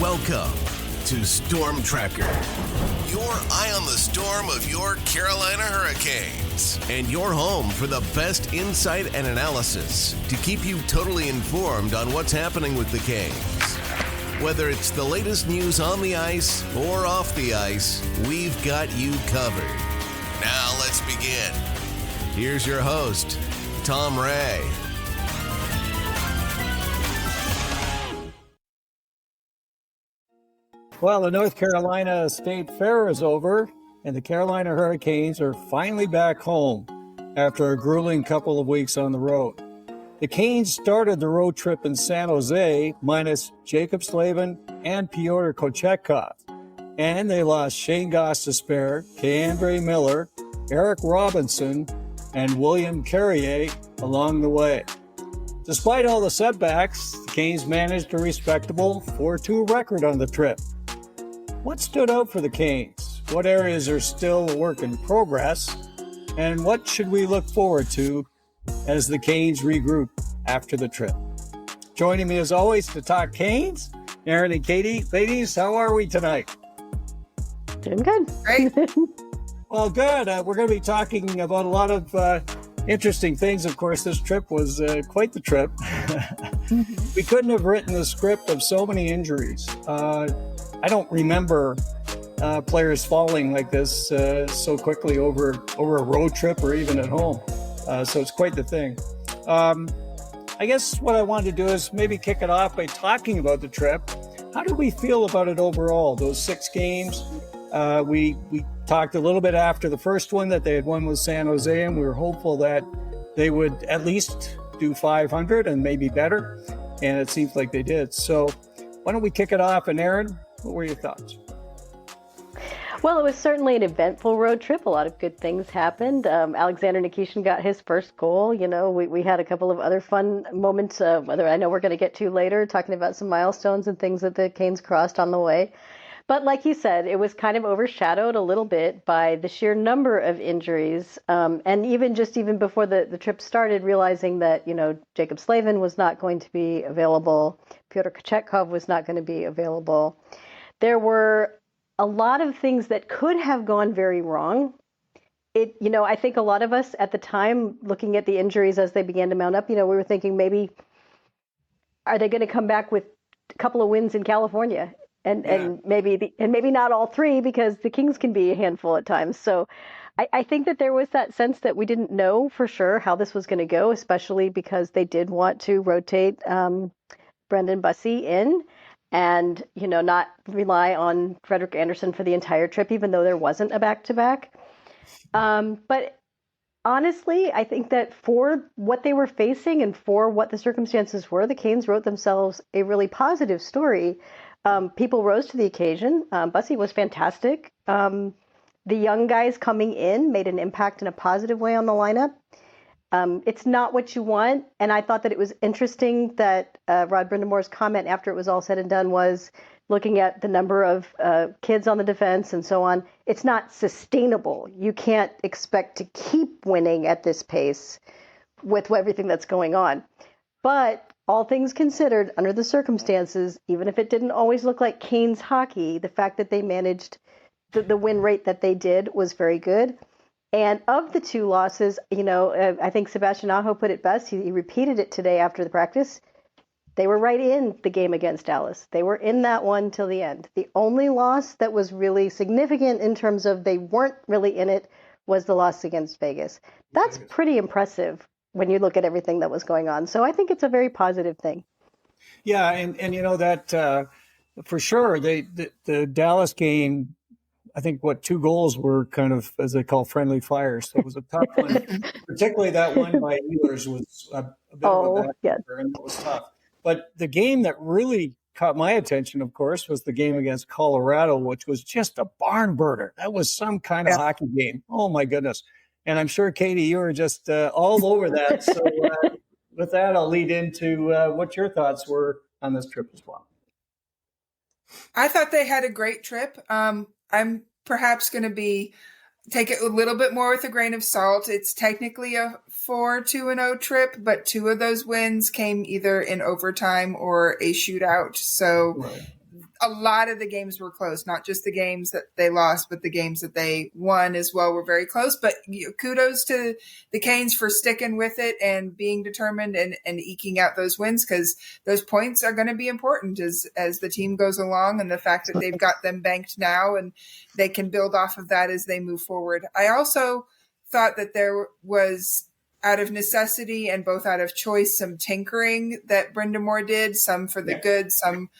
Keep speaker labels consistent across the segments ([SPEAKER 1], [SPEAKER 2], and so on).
[SPEAKER 1] Welcome to Storm Tracker, your eye on the storm of your Carolina Hurricanes, and your home for the best insight and analysis to keep you totally informed on what's happening with the Canes. Whether it's the latest news on the ice or off the ice, we've got you covered. Now let's begin. Here's your host, Tom Ray.
[SPEAKER 2] Well, the North Carolina State Fair is over, and the Carolina Hurricanes are finally back home after a grueling couple of weeks on the road. The Canes started the road trip in San Jose minus Jacob Slavin and Pyotr Kochetkov, and they lost Shane Gostisbehere, K'Andre Miller, Eric Robinson, and William Carrier along the way. Despite all the setbacks, the Canes managed a respectable 4-2 record on the trip. What stood out for the Canes? What areas are still a work in progress? And what should we look forward to as the Canes regroup after the trip? Joining me as always to talk Canes, Aaron and Katie. Ladies, how are we tonight?
[SPEAKER 3] Doing good.
[SPEAKER 4] Great.
[SPEAKER 2] Well, good. We're going to be talking about a lot of interesting things. Of course, this trip was quite the trip. We couldn't have written the script of so many injuries. I don't remember players falling like this so quickly over a road trip or even at home. So it's quite the thing. I guess what I wanted to do is maybe kick it off by talking about the trip. How did we feel about it overall? Those 6 games. We talked a little bit after the first one that they had won with San Jose, and we were hopeful that they would at least do 500 and maybe better. And it seems like they did. So why don't we kick it off? And Aaron, what were your thoughts?
[SPEAKER 3] Well, it was certainly an eventful road trip. A lot of good things happened. Alexander Nikishin got his first goal. You know, we had a couple of other fun moments, whether I know we're going to get to later, talking about some milestones and things that the Canes crossed on the way. But like you said, it was kind of overshadowed a little bit by the sheer number of injuries. And even before the trip started, realizing that, you know, Jacob Slavin was not going to be available. Pyotr Kochetkov was not going to be available. There were a lot of things that could have gone very wrong. I think a lot of us at the time, looking at the injuries as they began to mount up, we were thinking maybe, are they going to come back with a couple of wins in California? And maybe not all 3, because the Kings can be a handful at times. So I think that there was that sense that we didn't know for sure how this was going to go, especially because they did want to rotate Brandon Bussi in and, not rely on Frederik Andersen for the entire trip, even though there wasn't a back-to-back. But honestly, I think that for what they were facing and for what the circumstances were, the Canes wrote themselves a really positive story. People rose to the occasion. Bussi was fantastic. The young guys coming in made an impact in a positive way on the lineup. It's not what you want. And I thought that it was interesting that Rod Brindamore's comment after it was all said and done was looking at the number of kids on the defense and so on. It's not sustainable. You can't expect to keep winning at this pace with everything that's going on. But all things considered, under the circumstances, even if it didn't always look like Canes hockey, the fact that they managed the win rate that they did was very good. And of the 2 losses, I think Sebastian Aho put it best. He repeated it today after the practice. They were right in the game against Dallas. They were in that one till the end. The only loss that was really significant in terms of they weren't really in it was the loss against Vegas. That's pretty impressive when you look at everything that was going on. So I think it's a very positive thing.
[SPEAKER 2] Yeah, and that for sure, the Dallas game, I think 2 goals were kind of, as they call, friendly fire. So it was a tough one. Particularly that one by Ehlers was a bit of a backbreaker, and it was tough. But the game that really caught my attention, of course, was the game against Colorado, which was just a barn burner. That was some kind of hockey game. Oh, my goodness. And I'm sure, Katie, you were just all over that. So with that, I'll lead into what your thoughts were on this trip as well.
[SPEAKER 4] I thought they had a great trip. I'm perhaps going to take it a little bit more with a grain of salt. It's technically a 4-2-0 trip, but 2 of those wins came either in overtime or a shootout. So a lot of the games were close, not just the games that they lost, but the games that they won as well were very close. But kudos to the Canes for sticking with it and being determined and eking out those wins, because those points are going to be important as the team goes along, and the fact that they've got them banked now and they can build off of that as they move forward. I also thought that there was, out of necessity and both out of choice, some tinkering that Brenda Moore did, some for the good, some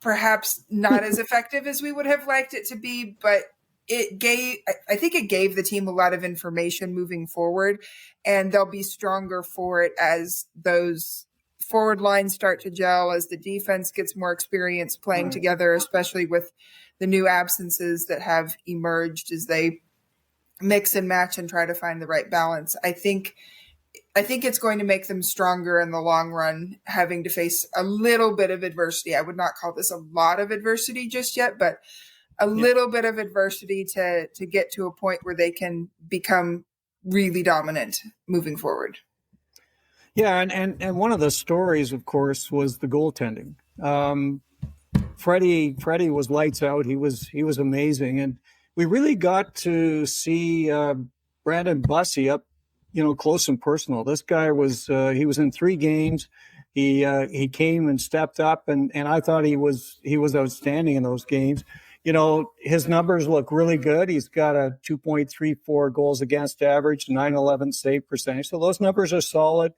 [SPEAKER 4] perhaps not as effective as we would have liked it to be, but I think it gave the team a lot of information moving forward, and they'll be stronger for it as those forward lines start to gel, as the defense gets more experience playing together, especially with the new absences that have emerged as they mix and match and try to find the right balance. I think it's going to make them stronger in the long run, having to face a little bit of adversity. I would not call this a lot of adversity just yet, but a little bit of adversity to get to a point where they can become really dominant moving forward.
[SPEAKER 2] Yeah, and one of the stories, of course, was the goaltending. Freddie was lights out. He was amazing, and we really got to see Brandon Bussi up, close and personal. This guy was he was in 3 games. He came and stepped up, and I thought he was outstanding in those games. His numbers look really good. He's got a 2.34 goals against average, 911 save percentage. So those numbers are solid.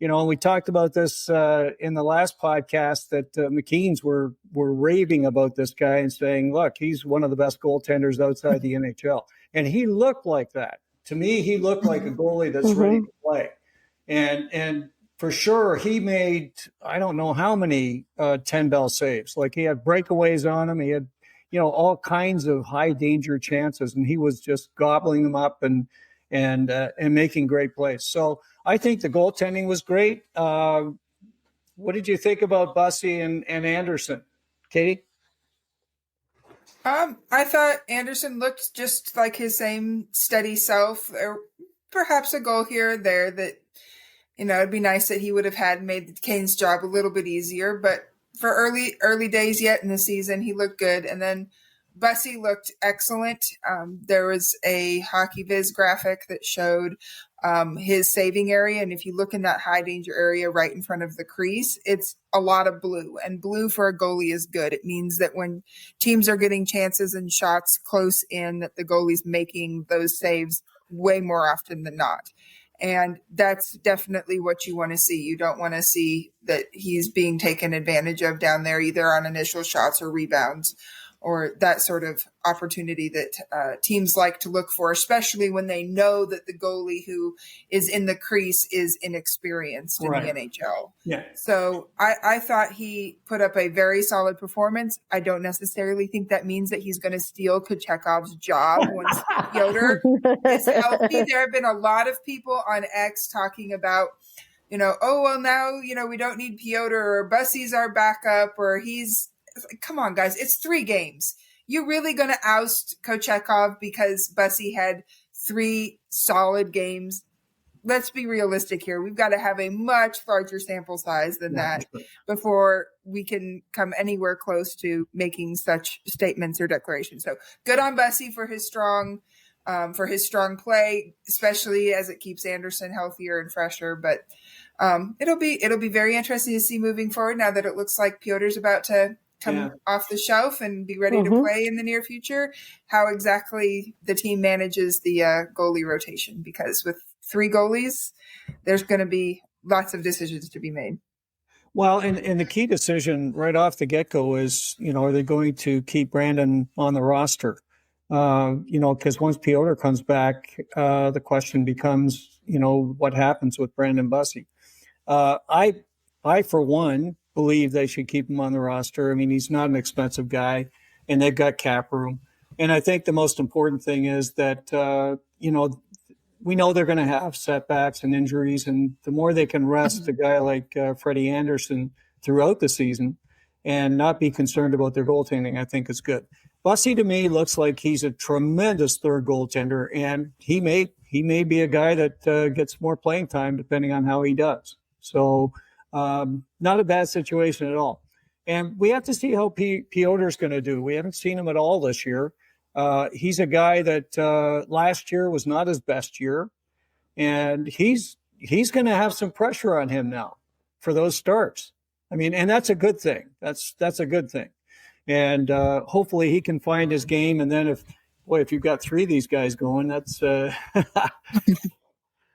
[SPEAKER 2] And we talked about this in the last podcast, that McKeans were raving about this guy and saying, look, he's one of the best goaltenders outside the NHL. And he looked like that. To me, he looked like a goalie that's ready to play. And for sure, he made, I don't know how many 10-bell saves. Like, he had breakaways on him. He had, all kinds of high danger chances, and he was just gobbling them up and making great plays. So I think the goaltending was great. What did you think about Bussi and Andersen, Katie?
[SPEAKER 4] I thought Andersen looked just like his same steady self. There, perhaps a goal here or there that, it'd be nice that he would have had made the Canes' job a little bit easier. But for early days yet in the season, he looked good. And then Bussi looked excellent. There was a Hockey Viz graphic that showed his saving area. And if you look in that high danger area right in front of the crease, it's a lot of blue. And blue for a goalie is good. It means that when teams are getting chances and shots close in, that the goalie's making those saves way more often than not. And that's definitely what you want to see. You don't want to see that he's being taken advantage of down there, either on initial shots or rebounds, or that sort of opportunity that teams like to look for, especially when they know that the goalie who is in the crease is inexperienced in the NHL. Yeah. So I thought he put up a very solid performance. I don't necessarily think that means that he's going to steal Kochetkov's job once Pyotr is healthy. There have been a lot of people on X talking about, oh, well, now, we don't need Pyotr, or Bussi's our backup, or he's, come on, guys, it's 3 games. You're really going to oust Kochetkov because Bussi had 3 solid games? Let's be realistic here. We've got to have a much larger sample size than that before we can come anywhere close to making such statements or declarations. So good on Bussi for his strong play, especially as it keeps Andersen healthier and fresher. But it'll be very interesting to see moving forward, now that it looks like Pyotr's about to come off the shelf and be ready to play in the near future, how exactly the team manages the goalie rotation. Because with 3 goalies, there's going to be lots of decisions to be made.
[SPEAKER 2] Well, and the key decision right off the get-go is, are they going to keep Brandon on the roster? Because once Pyotr comes back, the question becomes, what happens with Brandon Bussi? I, for one, believe they should keep him on the roster. I mean, he's not an expensive guy, and they've got cap room. And I think the most important thing is that, we know they're going to have setbacks and injuries, and the more they can rest a guy like Freddie Andersen throughout the season and not be concerned about their goaltending, I think is good. Bussi, to me, looks like he's a tremendous third goaltender, and he may be a guy that gets more playing time depending on how he does. So not a bad situation at all. And we have to see how Piotr's going to do. We haven't seen him at all this year. He's a guy that last year was not his best year, and he's going to have some pressure on him now for those starts. I mean, and that's a good thing. That's a good thing. And hopefully he can find his game. And then if you've got 3 of these guys going, that's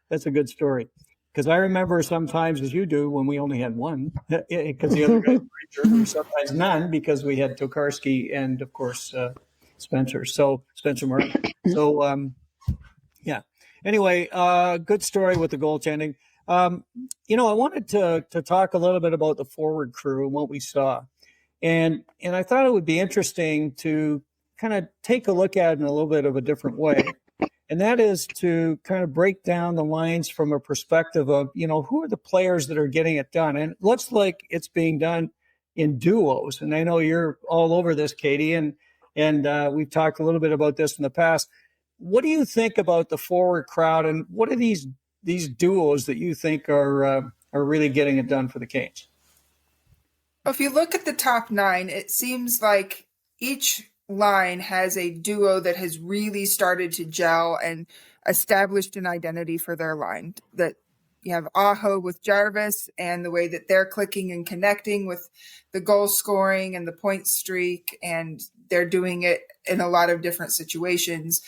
[SPEAKER 2] that's a good story. Because I remember sometimes, as you do, when we only had one, because the other guys were injured, or sometimes none, because we had Tokarski and, of course, Spencer Martin. So, yeah. Anyway, good story with the goaltending. I wanted to talk a little bit about the forward crew and what we saw. And I thought it would be interesting to kind of take a look at it in a little bit of a different way. And that is to kind of break down the lines from a perspective of, who are the players that are getting it done? And it looks like it's being done in duos. And I know you're all over this, Katie, and we've talked a little bit about this in the past. What do you think about the forward crowd, and what are these duos that you think are really getting it done for the Canes?
[SPEAKER 4] If you look at the top 9, it seems like each line has a duo that has really started to gel and established an identity for their line. That you have Aho with Jarvis and the way that they're clicking and connecting with the goal scoring and the point streak, and they're doing it in a lot of different situations.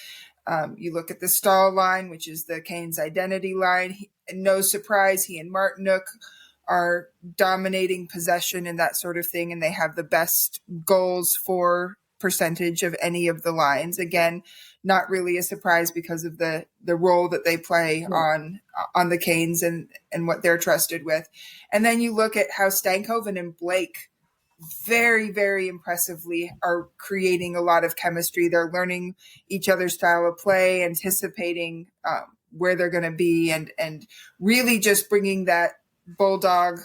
[SPEAKER 4] You look at the Staal line, which is the Canes' identity line. No surprise, he and Martinook are dominating possession and that sort of thing, and they have the best goals for percentage of any of the lines. Again, not really a surprise because of the role that they play on the Canes and what they're trusted with. And then you look at how Stankoven and Blake very, very impressively are creating a lot of chemistry. They're learning each other's style of play, anticipating where they're going to be, and really just bringing that bulldog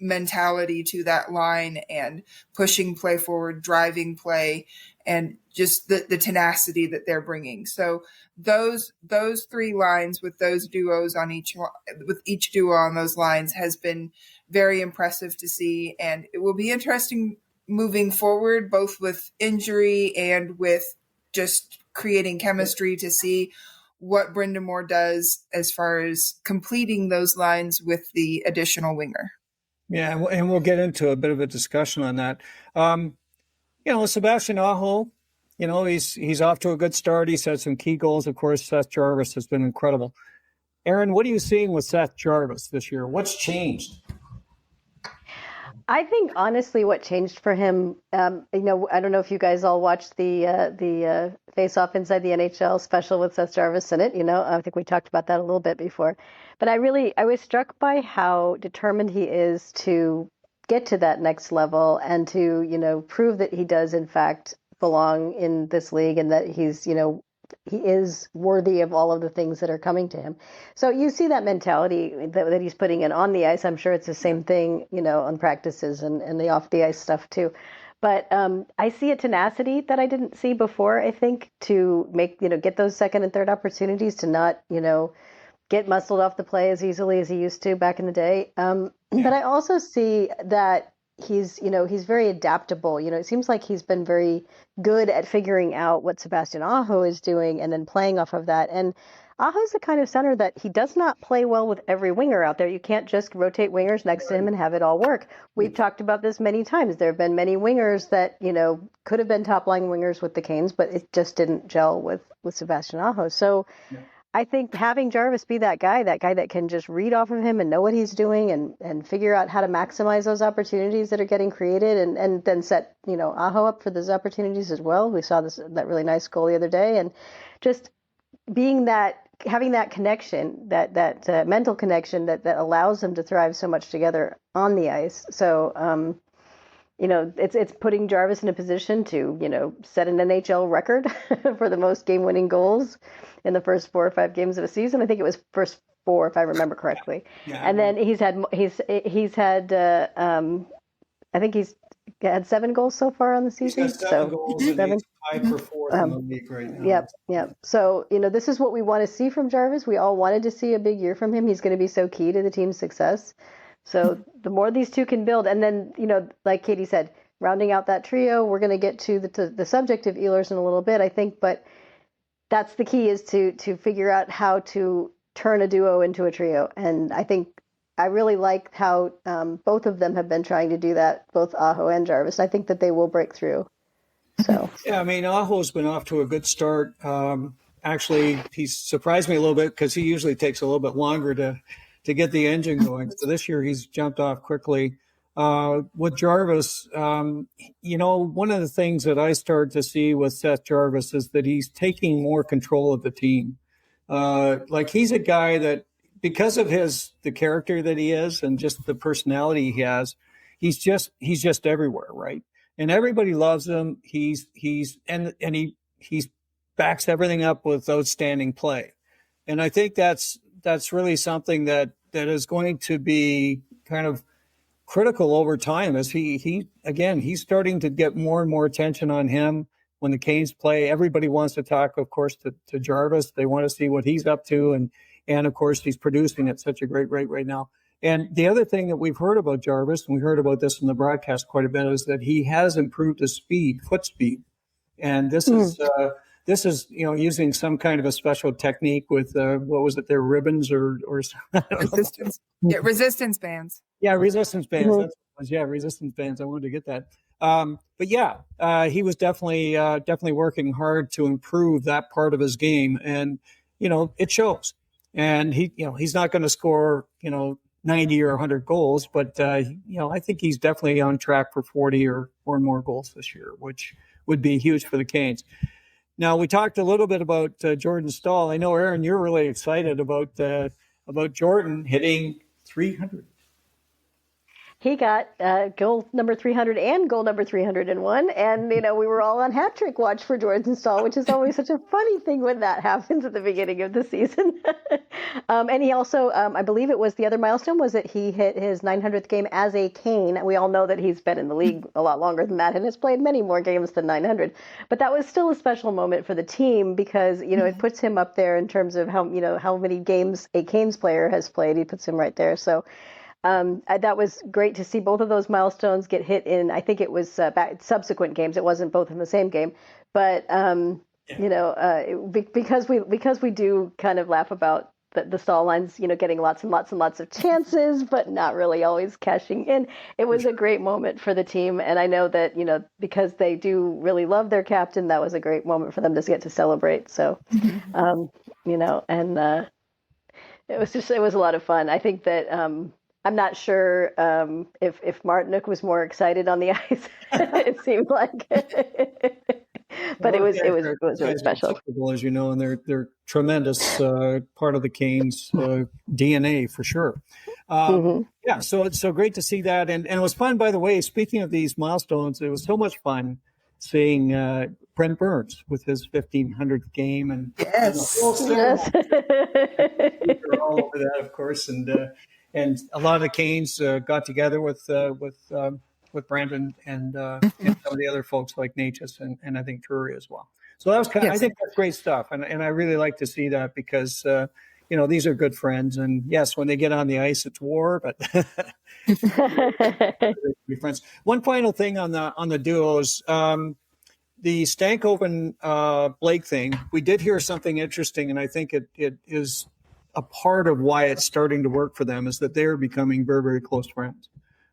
[SPEAKER 4] mentality to that line and pushing play forward, driving play, and just the tenacity that they're bringing. So those 3 lines with those duos on each duo on those lines has been very impressive to see. And it will be interesting moving forward, both with injury and with just creating chemistry, to see what Brind'Amour does as far as completing those lines with the additional winger.
[SPEAKER 2] Yeah, and we'll get into a bit of a discussion on that. Sebastian Aho, he's off to a good start. He's had some key goals. Of course, Seth Jarvis has been incredible. Aaron, what are you seeing with Seth Jarvis this year? What's changed?
[SPEAKER 3] I think, honestly, what changed for him, I don't know if you guys all watched the Face-Off Inside the NHL special with Seth Jarvis in it. I think we talked about that a little bit before. But I was struck by how determined he is to get to that next level and to, prove that he does, in fact, belong in this league, and that he's, he is worthy of all of the things that are coming to him. So you see that mentality that he's putting in on the ice. I'm sure it's the same thing, on practices and the off the ice stuff too. But I see a tenacity that I didn't see before, I think, to make, get those second and third opportunities, to not, get muscled off the play as easily as he used to back in the day. But I also see that he's very adaptable. It seems like he's been very good at figuring out what Sebastian Aho is doing and then playing off of that. And Aho's the kind of center that he does not play well with every winger out there. You can't just rotate wingers next to him and have it all work. We've talked about this many times. There have been many wingers that, could have been top line wingers with the Canes, but it just didn't gel with Sebastian Aho. So I think having Jarvis be that guy that can just read off of him and know what he's doing and figure out how to maximize those opportunities that are getting created, and then set, Aho up for those opportunities as well. We saw that really nice goal the other day, and just having that connection, that mental connection that allows them to thrive so much together on the ice. So, it's putting Jarvis in a position to, set an NHL record for the most game-winning goals in the first 4 or 5 games of a season. I think it was first 4, if I remember correctly. Yeah. And then he's had I think he's had 7 goals so far on the season.
[SPEAKER 2] He's got 7 goals, and he's tied for 4th in the league right now.
[SPEAKER 3] Yep. So, this is what we want to see from Jarvis. We all wanted to see a big year from him. He's going to be so key to the team's success. So the more these two can build, and then, like Katie said, rounding out that trio, we're going to get to the subject of Ehlers in a little bit, I think, but that's the key, is to figure out how to turn a duo into a trio. And I think I really like how both of them have been trying to do that, both Aho and Jarvis. I think that they will break through. So
[SPEAKER 2] yeah, I mean, Aho's been off to a good start. Actually, he's surprised me a little bit because he usually takes a little bit longer to get the engine going. So this year he's jumped off quickly. With Jarvis, one of the things that I started to see with Seth Jarvis is that he's taking more control of the team. Like, he's a guy that, because of the character that he is and just the personality he has, he's just everywhere, right? And everybody loves him. He backs everything up with outstanding play. And I think that's really something that is going to be kind of critical over time, as he's starting to get more and more attention on him when the Canes play. Everybody wants to talk, of course, to Jarvis. They want to see what he's up to. And of course, he's producing at such a great rate right now. And the other thing that we've heard about Jarvis, and we heard about this in the broadcast quite a bit, is that he has improved his foot speed. And this is using some kind of a special technique with, what was it, their ribbons or
[SPEAKER 4] resistance. Yeah, resistance bands.
[SPEAKER 2] Yeah, resistance bands. Mm-hmm. That's what it was. Yeah, resistance bands. I wanted to get that. He was definitely working hard to improve that part of his game, and it shows. And he's not going to score 90 or 100 goals, but I think he's definitely on track for 40 or more goals this year, which would be huge for the Canes. Now, we talked a little bit about Jordan Staal. I know, Aaron, you're really excited about Jordan hitting 300.
[SPEAKER 3] He got goal number 300 and goal number 301. And, we were all on hat trick watch for Jordan Staal, which is always such a funny thing when that happens at the beginning of the season. And he also, I believe it was the other milestone, was that he hit his 900th game as a Cane. We all know that he's been in the league a lot longer than that and has played many more games than 900. But that was still a special moment for the team because, it puts him up there in terms of how many games a Canes player has played. He puts him right there. So that was great to see both of those milestones get hit in. I think it was subsequent games. It wasn't both in the same game, but because we do kind of laugh about the Staal lines, getting lots and lots and lots of chances, but not really always cashing in. It was a great moment for the team, and I know that because they do really love their captain, that was a great moment for them to get to celebrate. So, and it was a lot of fun. I think that. I'm not sure if Martinook was more excited on the ice. It seemed like, but it was really special.
[SPEAKER 2] As you know, and they're tremendous part of the Canes DNA for sure. Yeah, so it's so great to see that, and it was fun. By the way, speaking of these milestones, it was so much fun seeing Brent Burns with his 1500th game, and
[SPEAKER 4] yes.
[SPEAKER 2] We're all over that, of course, and a lot of the Canes got together with Brandon and some of the other folks like Natchez and I think Drury as well. So that was I think that's great stuff, and I really like to see that because these are good friends, and yes, when they get on the ice, it's war, but be friends. One final thing on the duos. The Stankoven Blake thing, we did hear something interesting, and I think it is a part of why it's starting to work for them, is that they're becoming very, very close friends.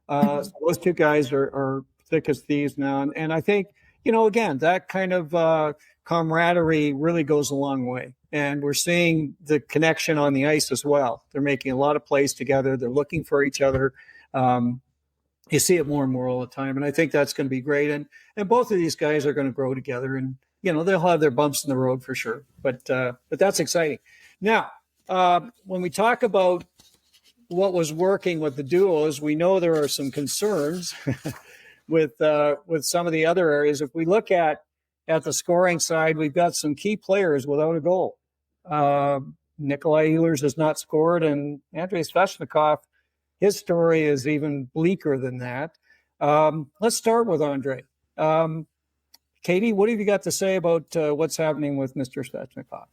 [SPEAKER 2] So those two guys are thick as thieves now. And I think, again, that kind of camaraderie really goes a long way. And we're seeing the connection on the ice as well. They're making a lot of plays together. They're looking for each other. You see it more and more all the time. And I think that's going to be great. And both of these guys are going to grow together. And, they'll have their bumps in the road for sure. But that's exciting. Now, when we talk about what was working with the duos, we know there are some concerns with some of the other areas. If we look at the scoring side, we've got some key players without a goal. Nikolai Ehlers has not scored, and Andrei Svechnikov, his story is even bleaker than that. Let's start with Andrei. Katie, what have you got to say about what's happening with Mr. Svechnikov?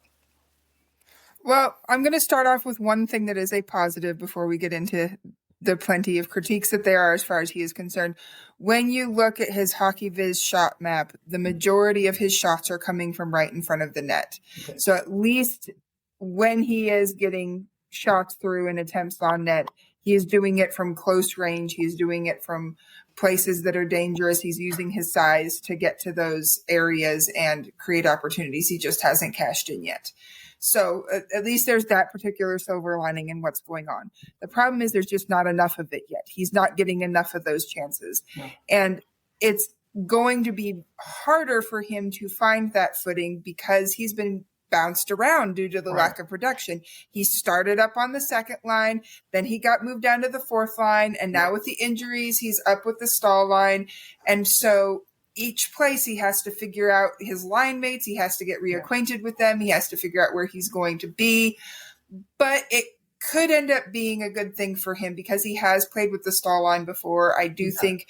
[SPEAKER 4] Well, I'm going to start off with one thing that is a positive before we get into the plenty of critiques that there are as far as he is concerned. When you look at his Hockey Viz shot map, the majority of his shots are coming from right in front of the net. Okay. So at least when he is getting shots through and attempts on net, he is doing it from close range. He's doing it from places that are dangerous. He's using his size to get to those areas and create opportunities he just hasn't cashed in yet. So at least there's that particular silver lining in what's going on. The problem is there's just not enough of it yet. He's not getting enough of those chances. No. And it's going to be harder for him to find that footing because he's been bounced around due to the lack of production. He started up on the second line, then he got moved down to the fourth line, and now with the injuries, he's up with the Staal line. And so each place he has to figure out his line mates. He has to get reacquainted with them. He has to figure out where he's going to be. But it could end up being a good thing for him because he has played with the Staal line before. I do think,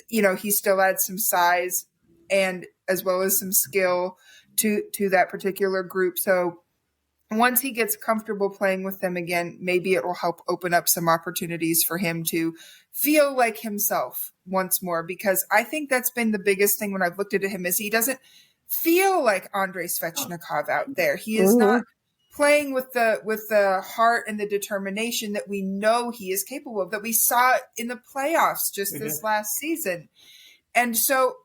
[SPEAKER 4] he still adds some size and as well as some skill to that particular group. So once he gets comfortable playing with them again, maybe it will help open up some opportunities for him to feel like himself once more, because I think that's been the biggest thing when I've looked at him is he doesn't feel like Andrei Svechnikov out there. He is not playing with the heart and the determination that we know he is capable of, that we saw in the playoffs this last season. And so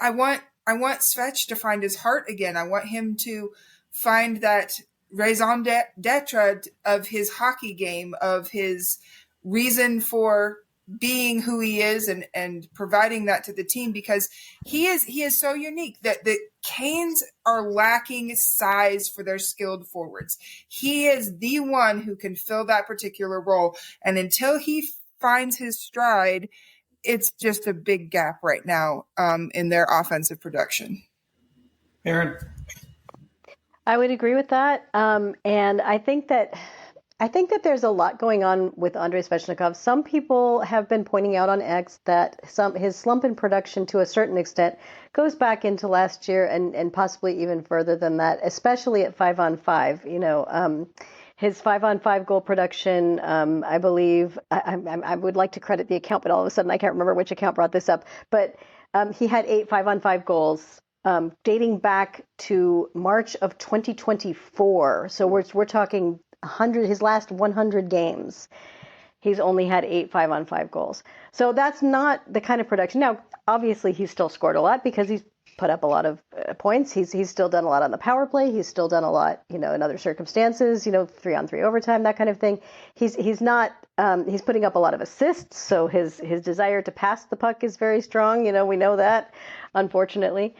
[SPEAKER 4] I want Svech to find his heart again. I want him to find that raison d'etre of his hockey game, of his reason for being who he is and providing that to the team, because he is so unique that the Canes are lacking size for their skilled forwards. He is the one who can fill that particular role. And until he finds his stride, it's just a big gap right now in their offensive production.
[SPEAKER 2] Aaron?
[SPEAKER 3] I would agree with that. And I think that there's a lot going on with Andrei Svechnikov. Some people have been pointing out on X that his slump in production to a certain extent goes back into last year and possibly even further than that, especially at 5-on-5. His 5-on-5 goal production, I believe, I would like to credit the account, but all of a sudden I can't remember which account brought this up. But he had 8 5-on-5 goals dating back to March of 2024. So we're talking 100, his last 100 games. He's only had 8 5-on-5 goals. So that's not the kind of production. Now, obviously, he's still scored a lot because he's put up a lot of points. He's still done a lot on the power play. He's still done a lot, in other circumstances, 3-on-3 overtime, that kind of thing. He's putting up a lot of assists. So his desire to pass the puck is very strong. We know that, unfortunately.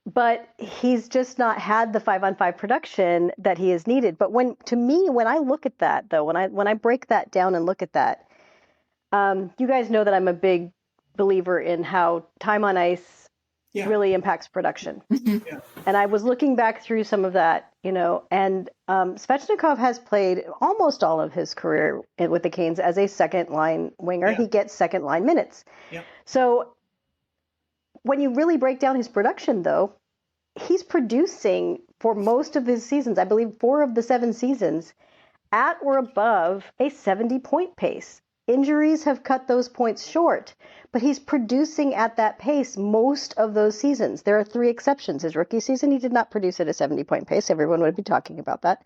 [SPEAKER 3] But he's just not had the 5-on-5 production that he has needed. But when I look at that, though, when I break that down and look at that, you guys know that I'm a big believer in how time on ice really impacts production. Yeah. And I was looking back through some of that, and Svechnikov has played almost all of his career with the Canes as a second line winger. Yeah. He gets second line minutes. Yeah. So when you really break down his production, though, he's producing for most of his seasons, I believe 4 of the 7 seasons, at or above a 70-point pace. Injuries have cut those points short, but he's producing at that pace most of those seasons. There are 3 exceptions. His rookie season, he did not produce at a 70-point pace. Everyone would be talking about that.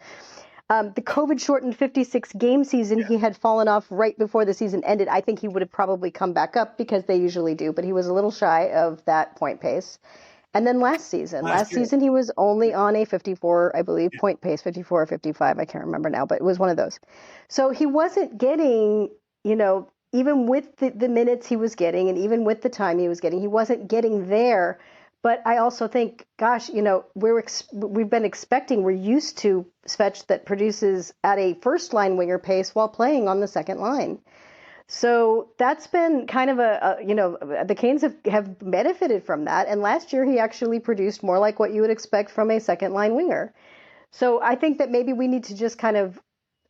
[SPEAKER 3] The COVID-shortened 56-game season, he had fallen off right before the season ended. I think he would have probably come back up because they usually do, but he was a little shy of that point pace. And then last season he was only on a 54, I believe, point pace, 54 or 55. I can't remember now, but it was one of those. So he wasn't getting, even with the minutes he was getting and even with the time he was getting, he wasn't getting there. But I also think, gosh, we've been expecting, we're used to Svech that produces at a first line winger pace while playing on the second line. So that's been kind of the Canes have benefited from that. And last year he actually produced more like what you would expect from a second line winger. So I think that maybe we need to just kind of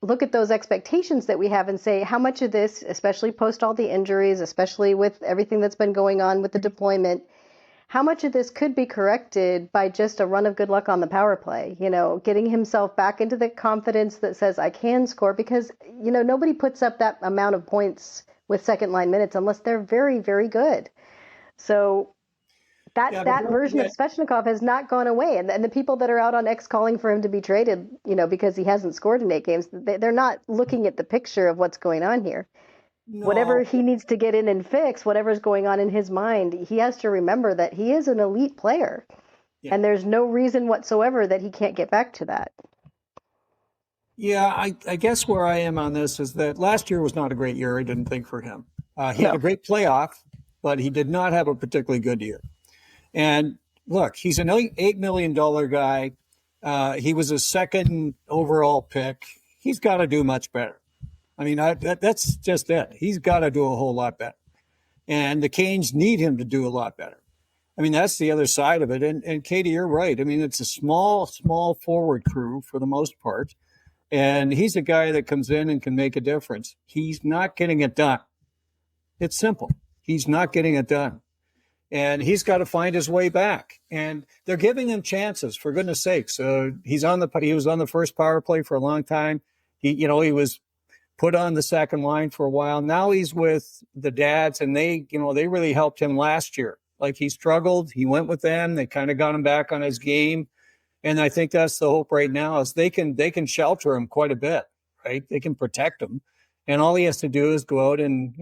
[SPEAKER 3] look at those expectations that we have and say how much of this, especially post all the injuries, especially with everything that's been going on with the deployment, how much of this could be corrected by just a run of good luck on the power play, getting himself back into the confidence that says I can score, because, nobody puts up that amount of points with second line minutes unless they're very, very good. So that version of Svechnikov has not gone away. And the people that are out on X calling for him to be traded, because he hasn't scored in 8 games, they're not looking at the picture of what's going on here. No. Whatever he needs to get in and fix, whatever's going on in his mind, he has to remember that he is an elite player. Yeah. And there's no reason whatsoever that he can't get back to that.
[SPEAKER 2] Yeah, I guess where I am on this is that last year was not a great year, I didn't think, for him. He had a great playoff, but he did not have a particularly good year. And look, he's an $8 million guy. He was a second overall pick. He's got to do much better. I mean, that's just it. He's got to do a whole lot better. And the Canes need him to do a lot better. I mean, that's the other side of it. And Katie, you're right. I mean, it's a small forward crew for the most part. And he's a guy that comes in and can make a difference. He's not getting it done. It's simple. He's not getting it done. And he's got to find his way back. And they're giving him chances, for goodness sakes. He was on the first power play for a long time. He was put on the second line for a while. Now he's with the dads, and they really helped him last year. Like, he struggled. He went with them. They kind of got him back on his game. And I think that's the hope right now, is they can shelter him quite a bit, right? They can protect him. And all he has to do is go out and,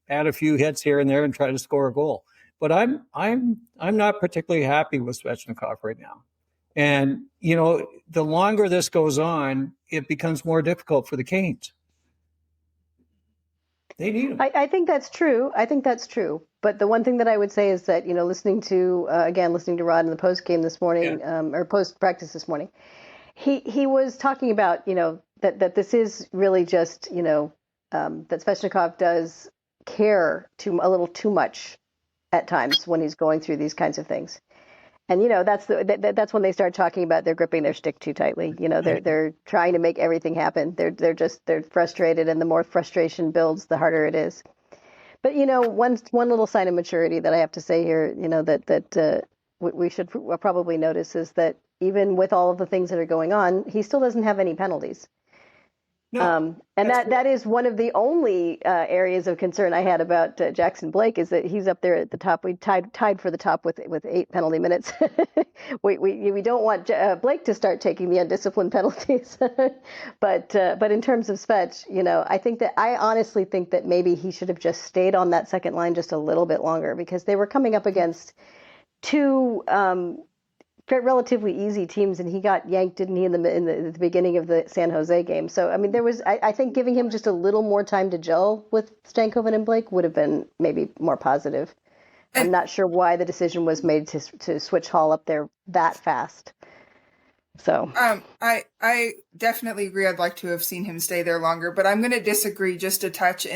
[SPEAKER 2] add a few hits here and there and try to score a goal. But I'm not particularly happy with Svechnikov right now. And, the longer this goes on, it becomes more difficult for the Canes. They need him.
[SPEAKER 3] I think that's true. But the one thing that I would say is that, listening to Rod in the post game this morning, or post practice this morning, he was talking about, that this is really just, that Svechnikov does care a little too much at times when he's going through these kinds of things. And, that's when they start talking about they're gripping their stick too tightly. They're trying to make everything happen. They're frustrated, and the more frustration builds, the harder it is. But, one little sign of maturity that I have to say here, that we should probably notice is that even with all of the things that are going on, he still doesn't have any penalties. No, and that is one of the only areas of concern I had about Jackson Blake, is that he's up there at the top. We tied for the top with 8 penalty minutes. we don't want Blake to start taking the undisciplined penalties, but in terms of Svech, I honestly think that maybe he should have just stayed on that second line just a little bit longer, because they were coming up against two relatively easy teams, and he got yanked, didn't he, in the beginning of the San Jose game? So, I mean, there was, I think giving him just a little more time to gel with Stankoven and Blake would have been maybe more positive. I'm not sure why the decision was made to switch Hall up there that fast. So,
[SPEAKER 4] I definitely agree. I'd like to have seen him stay there longer, but I'm going to disagree just a touch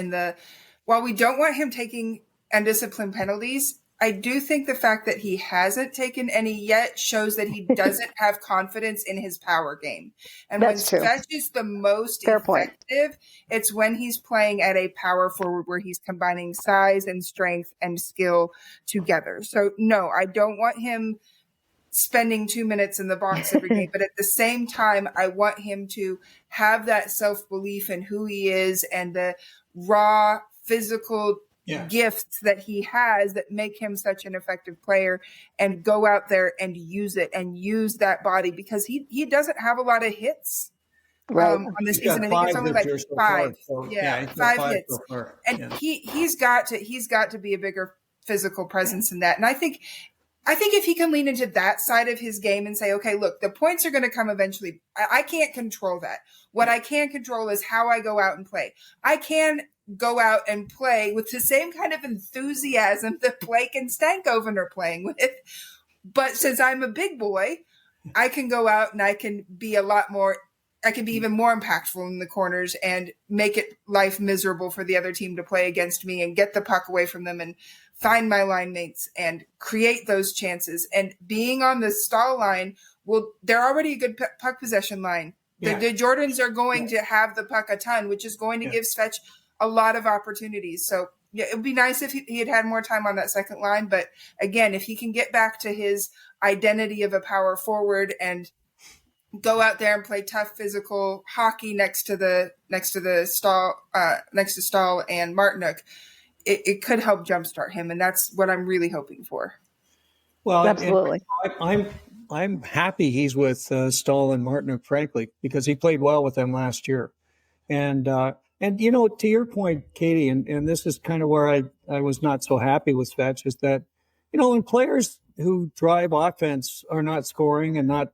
[SPEAKER 4] while we don't want him taking undisciplined penalties, I do think the fact that he hasn't taken any yet shows that he doesn't have confidence in his power game. And that's when Svech is the most effective, it's when he's playing at a power forward where he's combining size and strength and skill together. So, no, I don't want him spending 2 minutes in the box every game. But at the same time, I want him to have that self-belief in who he is and the raw physical gifts that he has that make him such an effective player, and go out there and use it and use that body, because he doesn't have a lot of hits on this season. I think it's only like 5. So, 5 hits. And he's got to be a bigger physical presence in that. And I think if he can lean into that side of his game and say, okay, look, the points are going to come eventually. I can't control that. What I can control is how I go out and play. I can go out and play with the same kind of enthusiasm that Blake and Stankoven are playing with. But since I'm a big boy, I can go out and I can be even more impactful in the corners and make it life miserable for the other team to play against me, and get the puck away from them and find my line mates and create those chances. And being on the Staal line, they're already a good puck possession line. Yeah. The Jordans are going to have the puck a ton, which is going to give Svech a lot of opportunities. So yeah, it would be nice if he had had more time on that second line. But again, if he can get back to his identity of a power forward and go out there and play tough physical hockey next to Staal and Martinook, it could help jumpstart him, and that's what I'm really hoping for.
[SPEAKER 2] Well,
[SPEAKER 3] absolutely.
[SPEAKER 2] I'm happy he's with Staal and Martinook, frankly, because he played well with them last year. And to your point, Katie, and this is kind of where I was not so happy with Svetch, is that, when players who drive offense are not scoring and not,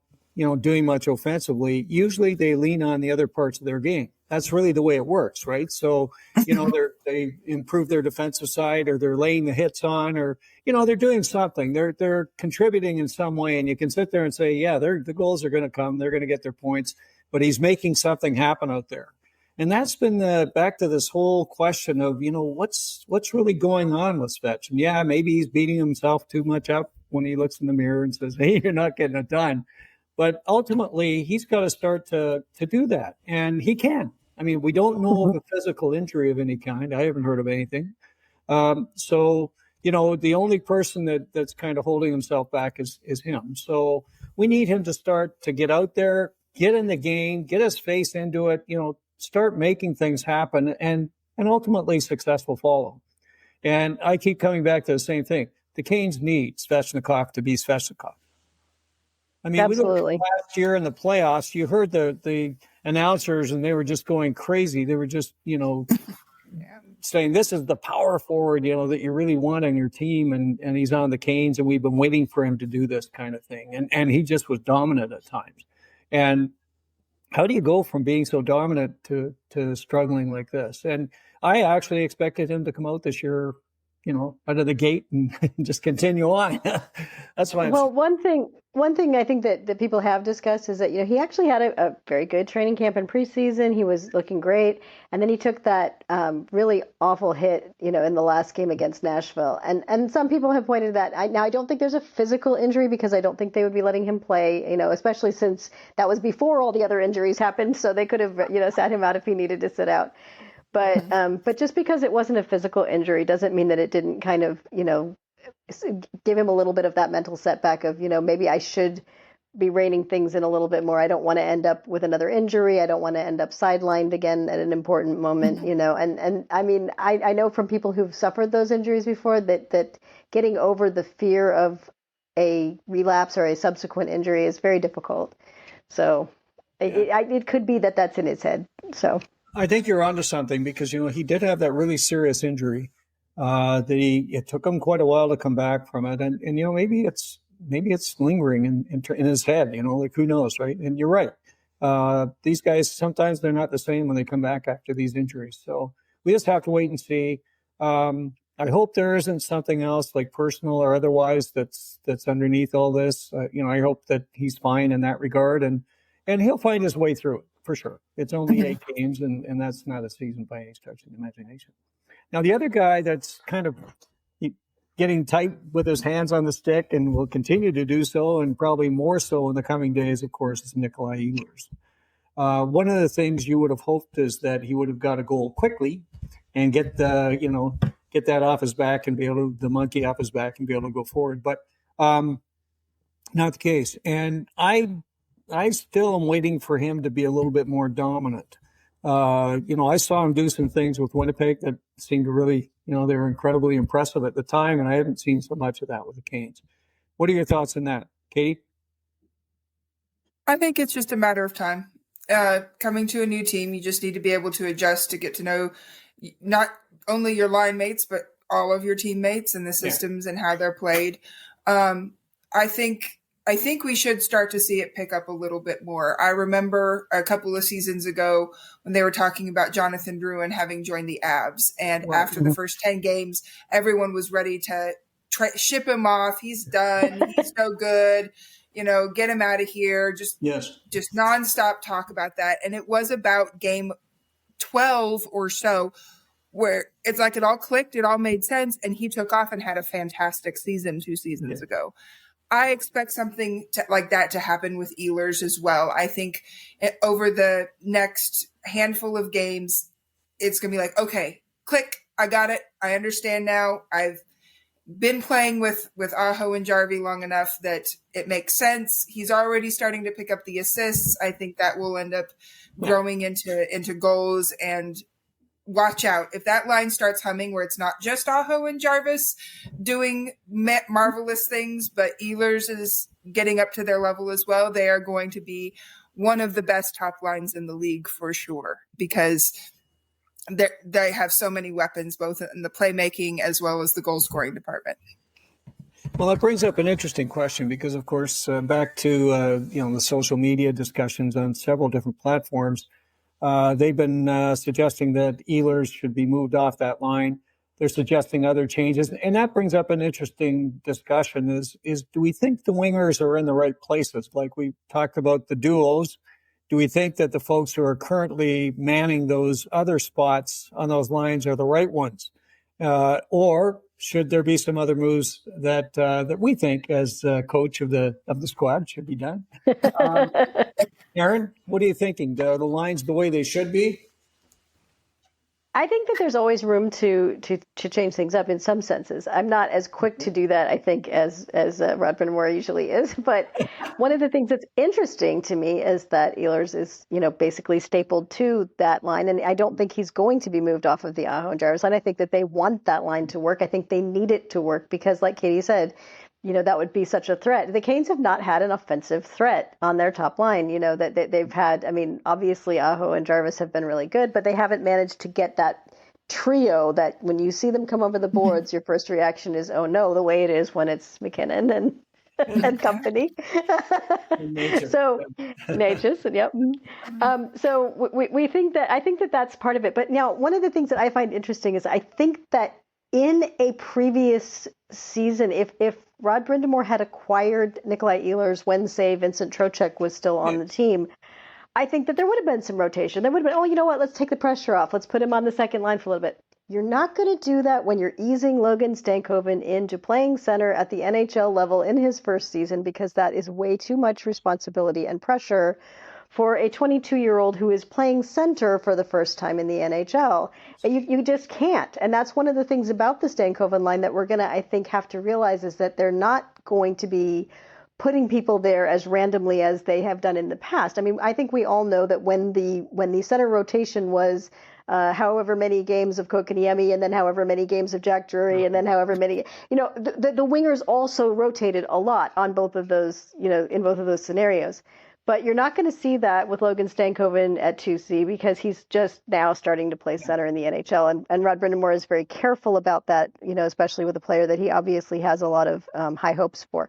[SPEAKER 2] doing much offensively, usually they lean on the other parts of their game. That's really the way it works, right? So, they improve their defensive side, or they're laying the hits on, or, they're doing something. They're contributing in some way. And you can sit there and say, yeah, the goals are going to come. They're going to get their points. But he's making something happen out there. And that's been back to this whole question of, what's really going on with Svetch? And yeah, maybe he's beating himself too much up when he looks in the mirror and says, hey, you're not getting it done. But ultimately, he's got to start to do that. And he can. I mean, we don't know of a physical injury of any kind. I haven't heard of anything. So, the only person that's kind of holding himself back is him. So we need him to start to get out there, get in the game, get his face into it, start making things happen, and ultimately successful follow. And I keep coming back to the same thing. The Canes need Svechnikov to be Svechnikov. I mean,
[SPEAKER 3] absolutely.
[SPEAKER 2] We looked at last year in the playoffs, you heard the announcers, and they were just going crazy. They were just, saying this is the power forward, that you really want on your team, and he's on the Canes, and we've been waiting for him to do this kind of thing. And he just was dominant at times. And how do you go from being so dominant to struggling like this? And I actually expected him to come out this year, out of the gate and just continue on. That's why.
[SPEAKER 3] Well, one thing I think that people have discussed is that, he actually had a very good training camp in preseason. He was looking great. And then he took that really awful hit, in the last game against Nashville. And some people have pointed that. I don't think there's a physical injury, because I don't think they would be letting him play, especially since that was before all the other injuries happened. So they could have, sat him out if he needed to sit out. But just because it wasn't a physical injury doesn't mean that it didn't kind of, give him a little bit of that mental setback of, maybe I should be reining things in a little bit more. I don't want to end up with another injury. I don't want to end up sidelined again at an important moment, and I mean, I know from people who've suffered those injuries before that getting over the fear of a relapse or a subsequent injury is very difficult. So it could be that that's in his head. So
[SPEAKER 2] I think you're onto something, because, he did have that really serious injury. It took him quite a while to come back from it. And maybe it's lingering in his head, like who knows, right? And you're right. These guys, sometimes they're not the same when they come back after these injuries. So we just have to wait and see. I hope there isn't something else, like personal or otherwise, that's underneath all this. I hope that he's fine in that regard, and he'll find his way through it. For sure. It's only 8 games, and that's not a season by any stretch of the imagination. Now, the other guy that's kind of getting tight with his hands on the stick and will continue to do so, and probably more so in the coming days, of course, is Nikolai Ehlers. One of the things you would have hoped is that he would have got a goal quickly and get that off his back and be able to, the monkey off his back and be able to go forward. But not the case. And I still am waiting for him to be a little bit more dominant. I saw him do some things with Winnipeg that seemed to really, they were incredibly impressive at the time, and I haven't seen so much of that with the Canes. What are your thoughts on that, Katie?
[SPEAKER 4] I think it's just a matter of time. Coming to a new team, you just need to be able to adjust to get to know not only your line mates, but all of your teammates and the systems and how they're played. I think we should start to see it pick up a little bit more. I remember a couple of seasons ago when they were talking about Jonathan Drouin having joined the Avs. And after the first 10 games, everyone was ready to ship him off. He's done. He's no good. Get him out of here. Just nonstop talk about that. And it was about game 12 or so where it's like it all clicked. It all made sense. And he took off and had a fantastic season 2 seasons ago. I expect something like that to happen with Ehlers as well. I think over the next handful of games, it's going to be like, okay, click. I got it. I understand now. I've been playing with Aho and Jarvis long enough that it makes sense. He's already starting to pick up the assists. I think that will end up growing into goals. And watch out if that line starts humming, where it's not just Aho and Jarvis doing marvelous things, but Ehlers is getting up to their level as well. They are going to be one of the best top lines in the league for sure, because they have so many weapons, both in the playmaking as well as the goal scoring department.
[SPEAKER 2] Well, that brings up an interesting question because, of course, back to the social media discussions on several different platforms, they've been suggesting that Ehlers should be moved off that line. They're suggesting other changes, and that brings up an interesting discussion: is do we think the wingers are in the right places? Like we talked about the duos. Do we think that the folks who are currently manning those other spots on those lines are the right ones? Or should there be some other moves that we think, as coach of the squad, should be done? Aaron, what are you thinking? Are the lines the way they should be?
[SPEAKER 3] I think that there's always room to change things up in some senses. I'm not as quick to do that, I think, as Rod Brind'Amour usually is. But one of the things that's interesting to me is that Ehlers is, basically stapled to that line, and I don't think he's going to be moved off of the Aho and Jarvis line. I think that they want that line to work. I think they need it to work because, like Katie said, that would be such a threat. The Canes have not had an offensive threat on their top line. That they've had, obviously Aho and Jarvis have been really good, but they haven't managed to get that trio that when you see them come over the boards, your first reaction is, oh no, the way it is when it's McKinnon and company. So Natchez, yep. So we think that, I think that that's part of it. But now one of the things that I find interesting is I think that in a previous season, if Rod Brind'Amour had acquired Nikolai Ehlers when, say, Vincent Trocheck was still on the team, I think that there would have been some rotation. There would have been, you know what, let's take the pressure off. Let's put him on the second line for a little bit. You're not going to do that when you're easing Logan Stankoven into playing center at the NHL level in his first season, because that is way too much responsibility and pressure for a 22-year-old who is playing center for the first time in the NHL. You just can't. And that's one of the things about the Stankoven line that we're going to, I think, have to realize is that they're not going to be putting people there as randomly as they have done in the past. I think we all know that when the center rotation was however many games of Kotkaniemi, and then however many games of Jack Drury, and then however many, the wingers also rotated a lot on both of those, in both of those scenarios. But you're not going to see that with Logan Stankoven at 2C because he's just now starting to play center in the NHL. And Rod Brind'Amour is very careful about that, especially with a player that he obviously has a lot of high hopes for.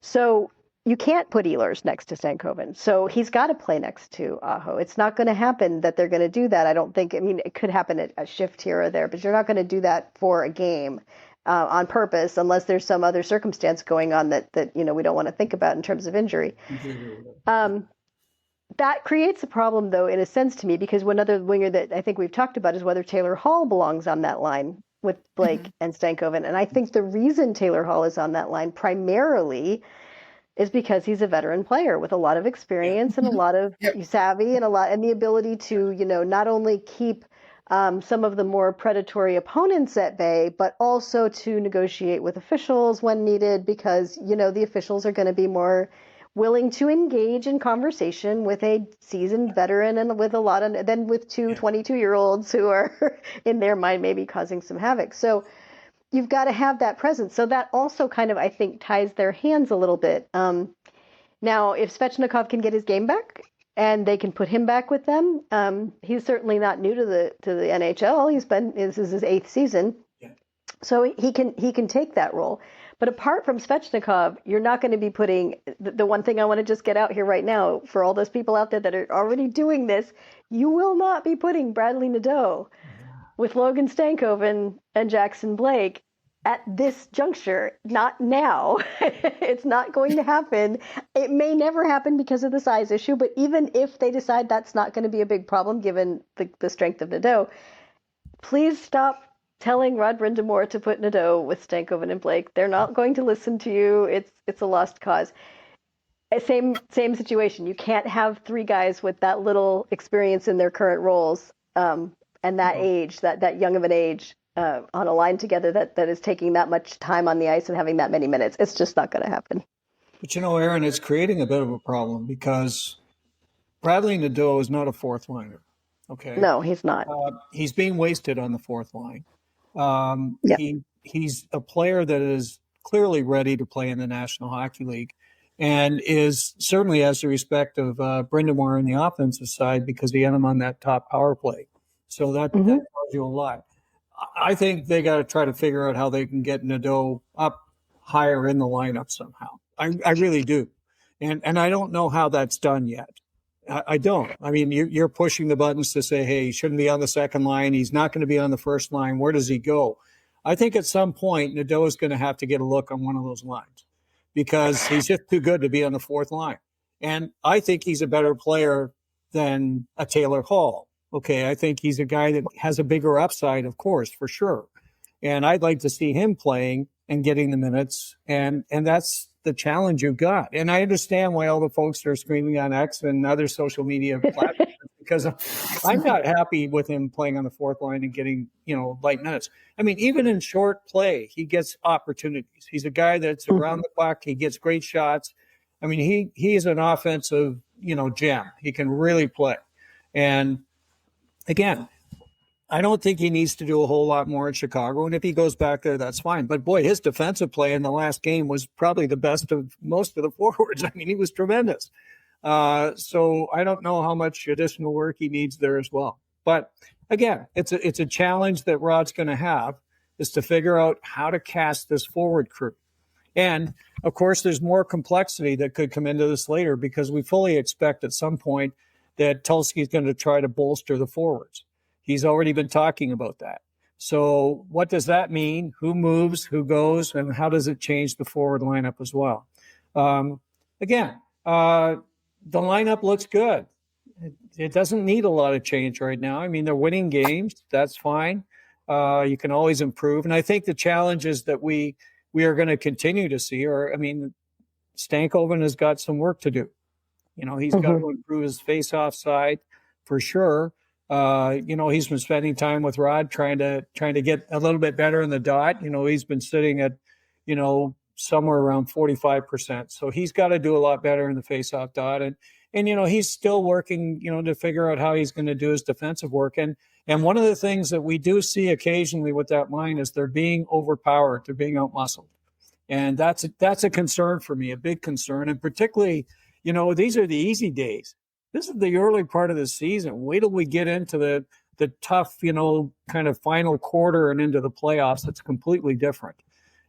[SPEAKER 3] So you can't put Ehlers next to Stankoven. So he's got to play next to Aho. It's not going to happen that they're going to do that. I don't think, it could happen at a shift here or there, but you're not going to do that for a game. On purpose, unless there's some other circumstance going on that we don't want to think about in terms of injury. That creates a problem, though, in a sense to me, because one other winger that I think we've talked about is whether Taylor Hall belongs on that line with Blake and Stankoven. And I think the reason Taylor Hall is on that line primarily is because he's a veteran player with a lot of experience and a lot of savvy and the ability to, not only keep some of the more predatory opponents at bay, but also to negotiate with officials when needed, because, the officials are going to be more willing to engage in conversation with a seasoned veteran and with a lot of, than with two 22-year-olds who are, in their mind, maybe causing some havoc. So you've got to have that presence. So that also kind of, I think, ties their hands a little bit. Now, if Svechnikov can get his game back, and they can put him back with them. He's certainly not new to the NHL. This is his 8th season, so he can take that role. But apart from Svechnikov, you're not going to be putting the one thing I want to just get out here right now for all those people out there that are already doing this. You will not be putting Bradley Nadeau with Logan Stankoven and Jackson Blake at this juncture, not now. It's not going to happen. It may never happen because of the size issue, but even if they decide that's not going to be a big problem given the strength of Nadeau, please stop telling Rod Brind'Amour to put Nadeau with Stankoven and Blake. They're not going to listen to you. It's a lost cause. Same situation. You can't have 3 guys with that little experience in their current roles and that age, that young of an age, on a line together that is taking that much time on the ice and having that many minutes. It's just not going to happen.
[SPEAKER 2] But Aaron, it's creating a bit of a problem because Bradley Nadeau is not a fourth liner. Okay.
[SPEAKER 3] No, he's not.
[SPEAKER 2] He's being wasted on the fourth line.
[SPEAKER 3] Yeah.
[SPEAKER 2] He's a player that is clearly ready to play in the National Hockey League and is certainly has the respect of Brind'Amour on the offensive side because he had him on that top power play. So that tells you a lot. I think they got to try to figure out how they can get Nadeau up higher in the lineup somehow. I really do. And I don't know how that's done yet. I don't. I mean, you're pushing the buttons to say, hey, he shouldn't be on the second line. He's not going to be on the first line. Where does he go? I think at some point, Nadeau is going to have to get a look on one of those lines because he's just too good to be on the fourth line. And I think he's a better player than a Taylor Hall. Okay, I think he's a guy that has a bigger upside, of course, for sure. And I'd like to see him playing and getting the minutes. And that's the challenge you've got. And I understand why all the folks are screaming on X and other social media platforms because I'm not happy with him playing on the fourth line and getting, light minutes. I mean, even in short play, he gets opportunities. He's a guy that's around the puck. He gets great shots. I mean, he is an offensive, gem. He can really play. And again, I don't think he needs to do a whole lot more in Chicago. And if he goes back there, that's fine. But boy, his defensive play in the last game was probably the best of most of the forwards. I mean, he was tremendous. So I don't know how much additional work he needs there as well. But again, it's a challenge that Rod's going to have is to figure out how to cast this forward crew. And of course, there's more complexity that could come into this later because we fully expect at some point that Tulsky's going to try to bolster the forwards. He's already been talking about that. So what does that mean? Who moves, who goes, and how does it change the forward lineup as well? Again, the lineup looks good. It doesn't need a lot of change right now. I mean, they're winning games. That's fine. You can always improve. And I think the challenges that we are going to continue to see are, I mean, Stankoven has got some work to do. He's got to improve his face-off side for sure. He's been spending time with Rod trying to get a little bit better in the dot. He's been sitting at, somewhere around 45%. So he's got to do a lot better in the face-off dot. And he's still working, to figure out how he's going to do his defensive work. And one of the things that we do see occasionally with that line is they're being overpowered. They're being outmuscled. And that's a concern for me, a big concern. And particularly, these are the easy days. This is the early part of the season. Wait till we get into the tough, kind of final quarter and into the playoffs. It's completely different.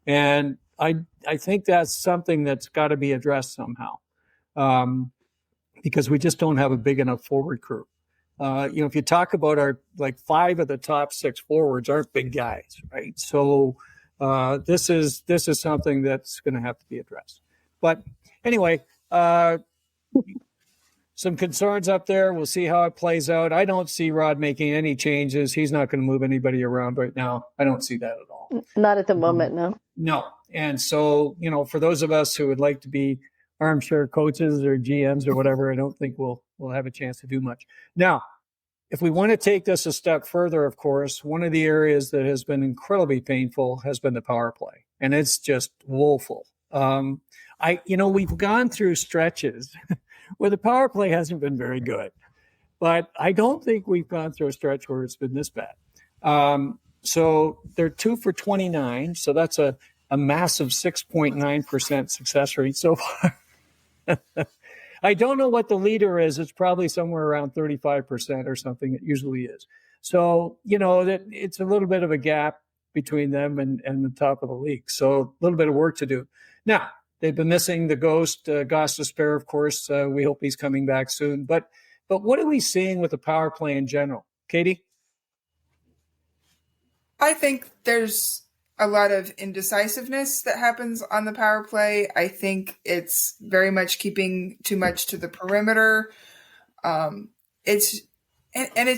[SPEAKER 2] And I think that's something that's got to be addressed somehow because we just don't have a big enough forward crew. If you talk about our, 5 of the top 6 forwards aren't big guys, right? So this is something that's going to have to be addressed. But anyway, some concerns up there. We'll see how it plays out. I don't see Rod making any changes. He's not going to move anybody around right now. I don't see that at all.
[SPEAKER 3] Not at the moment, no.
[SPEAKER 2] No. And so, for those of us who would like to be armchair coaches or GMs or whatever, I don't think we'll have a chance to do much. Now, if we want to take this a step further, of course, one of the areas that has been incredibly painful has been the power play. And it's just woeful. We've gone through stretches where the power play hasn't been very good, but I don't think we've gone through a stretch where it's been this bad. So they're 2 for 29. So that's a massive 6.9% success rate so far. I don't know what the leader is. It's probably somewhere around 35% or something. It usually is. So, that it's a little bit of a gap between them and the top of the league. So a little bit of work to do. Now, they've been missing the ghost, Gostisbehere, of course. We hope he's coming back soon. But what are we seeing with the power play in general? Katie?
[SPEAKER 4] I think there's a lot of indecisiveness that happens on the power play. I think it's very much keeping too much to the perimeter. It's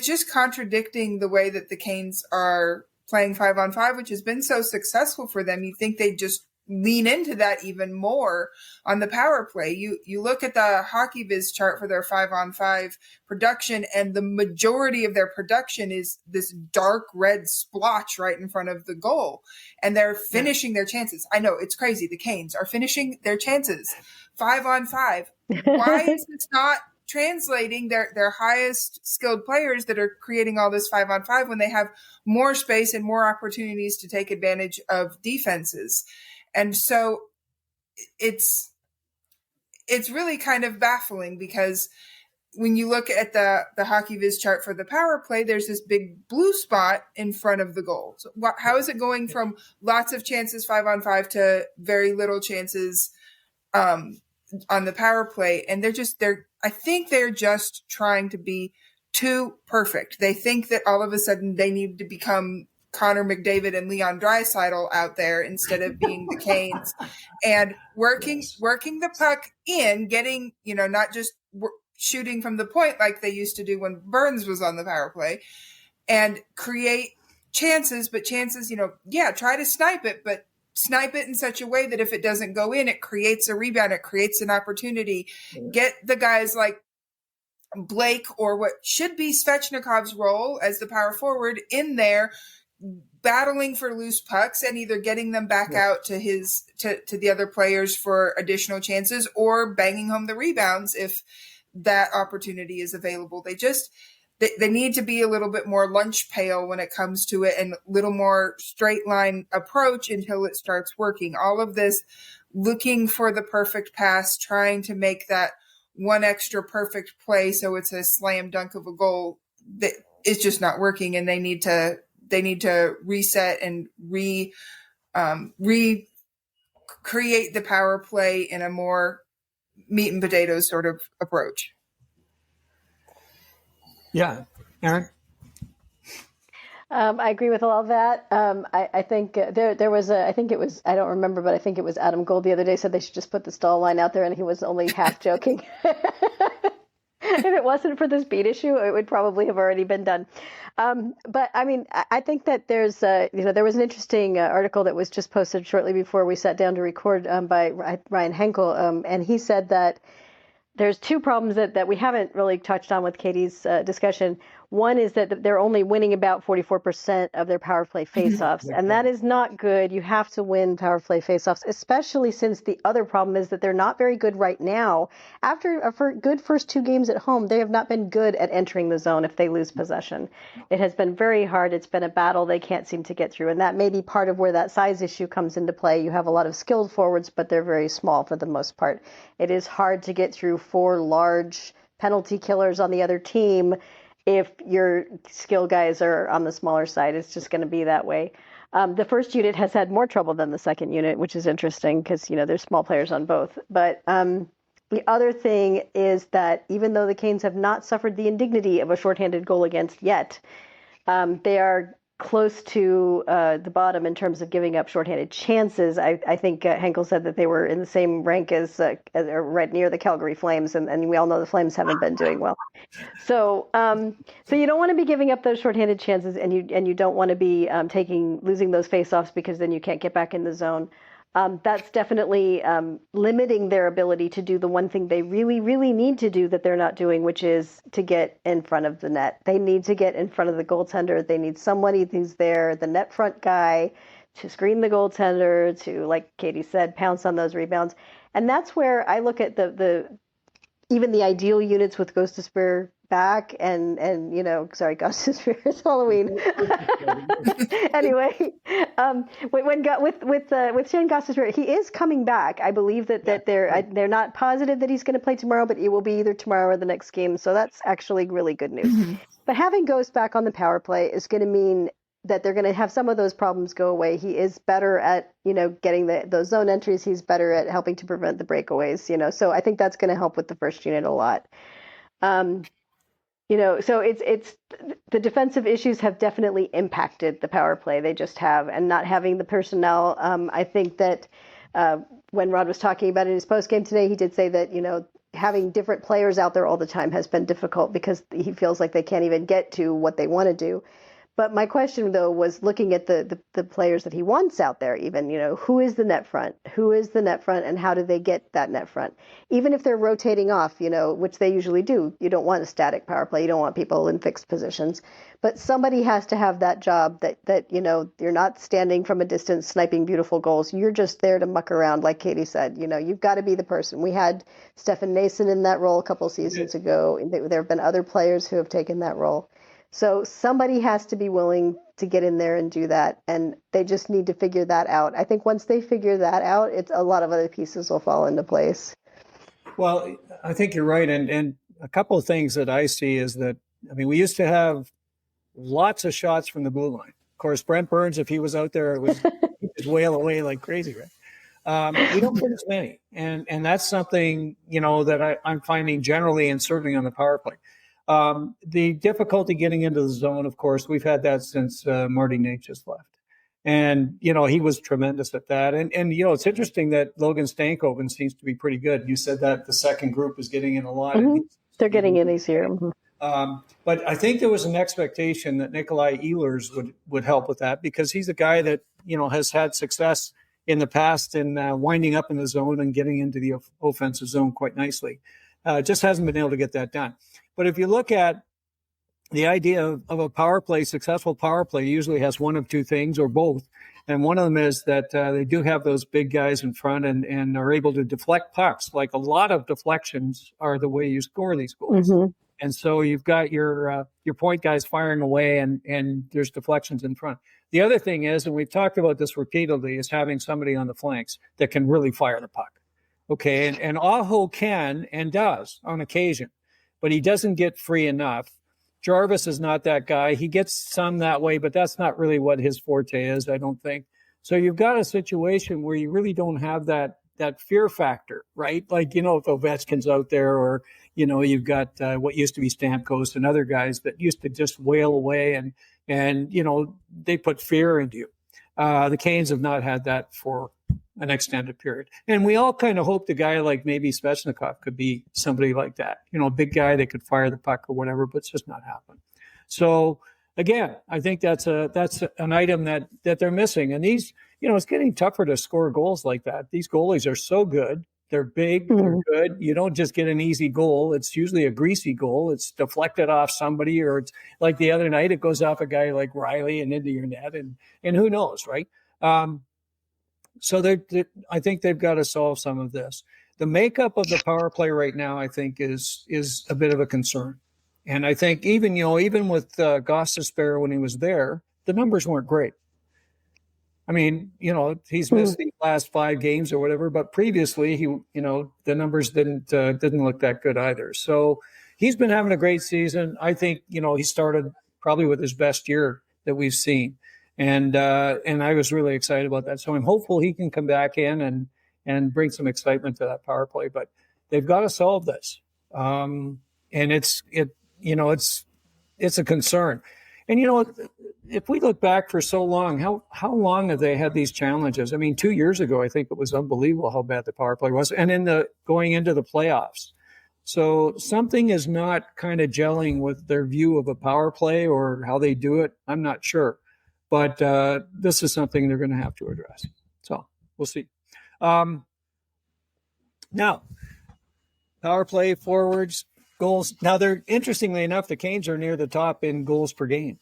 [SPEAKER 4] just contradicting the way that the Canes are playing 5-on-5, which has been so successful for them. You think they just lean into that even more on the power play. You look at the Hockey Viz chart for their 5-on-5 production, and the majority of their production is this dark red splotch right in front of the goal. And they're finishing their chances. I know, it's crazy. The Canes are finishing their chances 5-on-5. Why is this not translating their highest skilled players that are creating all this 5-on-5 when they have more space and more opportunities to take advantage of defenses? And so it's really kind of baffling, because when you look at the Hockey Viz chart for the power play, there's this big blue spot in front of the goal. So how is it going from lots of chances 5-on-5 to very little chances on the power play? And I think they're just trying to be too perfect. They think that all of a sudden they need to become Connor McDavid and Leon Draisaitl out there instead of being the Canes, and working the puck in, getting, not just shooting from the point like they used to do when Burns was on the power play, and create chances, but chances, try to snipe it, but snipe it in such a way that if it doesn't go in, it creates a rebound, it creates an opportunity. Get the guys like Blake, or what should be Svechnikov's role as the power forward, in there, battling for loose pucks and either getting them back out to the other players for additional chances, or banging home the rebounds if that opportunity is available. They need to be a little bit more lunch pail when it comes to it, and a little more straight line approach until it starts working. All of this looking for the perfect pass, trying to make that one extra perfect play so it's a slam dunk of a goal, that is just not working, and they need to reset and recreate the power play in a more meat and potatoes sort of approach.
[SPEAKER 2] Yeah. Aaron?
[SPEAKER 3] I agree with all of that. I think there was I think it was, I don't remember, but I think it was Adam Gold the other day said they should just put the Staal line out there, and he was only half joking. If it wasn't for this beat issue, it would probably have already been done. But I mean, I think that there's, there was an interesting article that was just posted shortly before we sat down to record by Ryan Henkel, and he said that there's two problems that we haven't really touched on with Katie's discussion. One is that they're only winning about 44% of their power play faceoffs, and that is not good. You have to win power play faceoffs, especially since the other problem is that they're not very good right now. After a good first two games at home, they have not been good at entering the zone if they lose possession. It has been very hard. It's been a battle they can't seem to get through, and that may be part of where that size issue comes into play. You have a lot of skilled forwards, but they're very small for the most part. It is hard to get through four large penalty killers on the other team if your skill guys are on the smaller side. It's just going to be that way. The first unit has had more trouble than the second unit, which is interesting because, there's small players on both. But the other thing is that even though the Canes have not suffered the indignity of a shorthanded goal against yet, they are close to the bottom in terms of giving up shorthanded chances. I think Henkel said that they were in the same rank as right near the Calgary Flames, and we all know the Flames haven't been doing well. So you don't want to be giving up those shorthanded chances, and you don't want to be losing those faceoffs, because then you can't get back in the zone. That's definitely limiting their ability to do the one thing they really, really need to do that they're not doing, which is to get in front of the net. They need to get in front of the goaltender. They need somebody who's there, the net front guy, to screen the goaltender, to, like Katie said, pounce on those rebounds. And that's where I look at even the ideal units with Ghost of Spear back and Ghost of Spear is Halloween. Anyway, with Shane Ghost of Spear, he is coming back. I believe that they're not positive that he's going to play tomorrow, but it will be either tomorrow or the next game. So that's actually really good news. Mm-hmm. But having Ghost back on the power play is going to mean that they're going to have some of those problems go away. He is better at, getting those zone entries. He's better at helping to prevent the breakaways, so I think that's going to help with the first unit a lot. So it's the defensive issues have definitely impacted the power play. They just have, and not having the personnel. I think that when Rod was talking about it in his postgame today, he did say that, having different players out there all the time has been difficult because he feels like they can't even get to what they want to do. But my question, though, was looking at the players that he wants out there, even, who is the net front? Who is the net front, and how do they get that net front? Even if they're rotating off, which they usually do, you don't want a static power play. You don't want people in fixed positions. But somebody has to have that job that you're not standing from a distance sniping beautiful goals. You're just there to muck around, like Katie said. You've got to be the person. We had Stefan Nason in that role a couple seasons ago. There have been other players who have taken that role. So somebody has to be willing to get in there and do that, and they just need to figure that out. I think once they figure that out, a lot of other pieces will fall into place.
[SPEAKER 2] Well, I think you're right, and a couple of things that I see is that, we used to have lots of shots from the blue line. Of course, Brent Burns, if he was out there, he'd just wail away like crazy, right? We don't get as many, and that's something that I'm finding generally, and certainly on the power play. The difficulty getting into the zone, of course, we've had that since Martinook just left. And, he was tremendous at that. And it's interesting that Logan Stankoven seems to be pretty good. You said that the second group is getting in a lot.
[SPEAKER 3] Mm-hmm. They're getting in easier.
[SPEAKER 2] Mm-hmm. But I think there was an expectation that Nikolai Ehlers would help with that, because he's a guy that, has had success in the past in winding up in the zone and getting into the offensive zone quite nicely. Just hasn't been able to get that done. But if you look at the idea of a power play, successful power play usually has one of two things or both. And one of them is that they do have those big guys in front and are able to deflect pucks. Like, a lot of deflections are the way you score these goals. Mm-hmm. And so you've got your point guys firing away, and there's deflections in front. The other thing is, and we've talked about this repeatedly, is having somebody on the flanks that can really fire the puck. Okay, and Aho can and does on occasion, but he doesn't get free enough. Jarvis is not that guy. He gets some that way, but that's not really what his forte is, I don't think. So you've got a situation where you really don't have that fear factor, right? Like, if Ovechkin's out there, or, you've got what used to be Stamkos and other guys that used to just wail away and they put fear into you. The Canes have not had that for an extended period. And we all kind of hoped a guy like maybe Svechnikov could be somebody like that, a big guy that could fire the puck or whatever, but it's just not happened. So again, I think that's an item that they're missing. And these, it's getting tougher to score goals like that. These goalies are so good. They're big, they're good. You don't just get an easy goal. It's usually a greasy goal. It's deflected off somebody, or it's like the other night, it goes off a guy like Riley and into your net, and who knows, right? So I think they've got to solve some of this. The makeup of the power play right now, I think, is a bit of a concern. And I think even with Gostisbehere when he was there, the numbers weren't great. He's missed the last 5 games or whatever, but previously the numbers didn't look that good either. So he's been having a great season. I think, he started probably with his best year that we've seen. And I was really excited about that. So I'm hopeful he can come back in and bring some excitement to that power play. But they've got to solve this. And it's a concern. And if we look back for so long, how long have they had these challenges? 2 years ago, I think it was unbelievable how bad the power play was, and going into the playoffs. So something is not kind of gelling with their view of a power play or how they do it. I'm not sure. But this is something they're going to have to address. So we'll see. Now, power play, forwards, goals. Now, interestingly enough, the Canes are near the top in goals per game,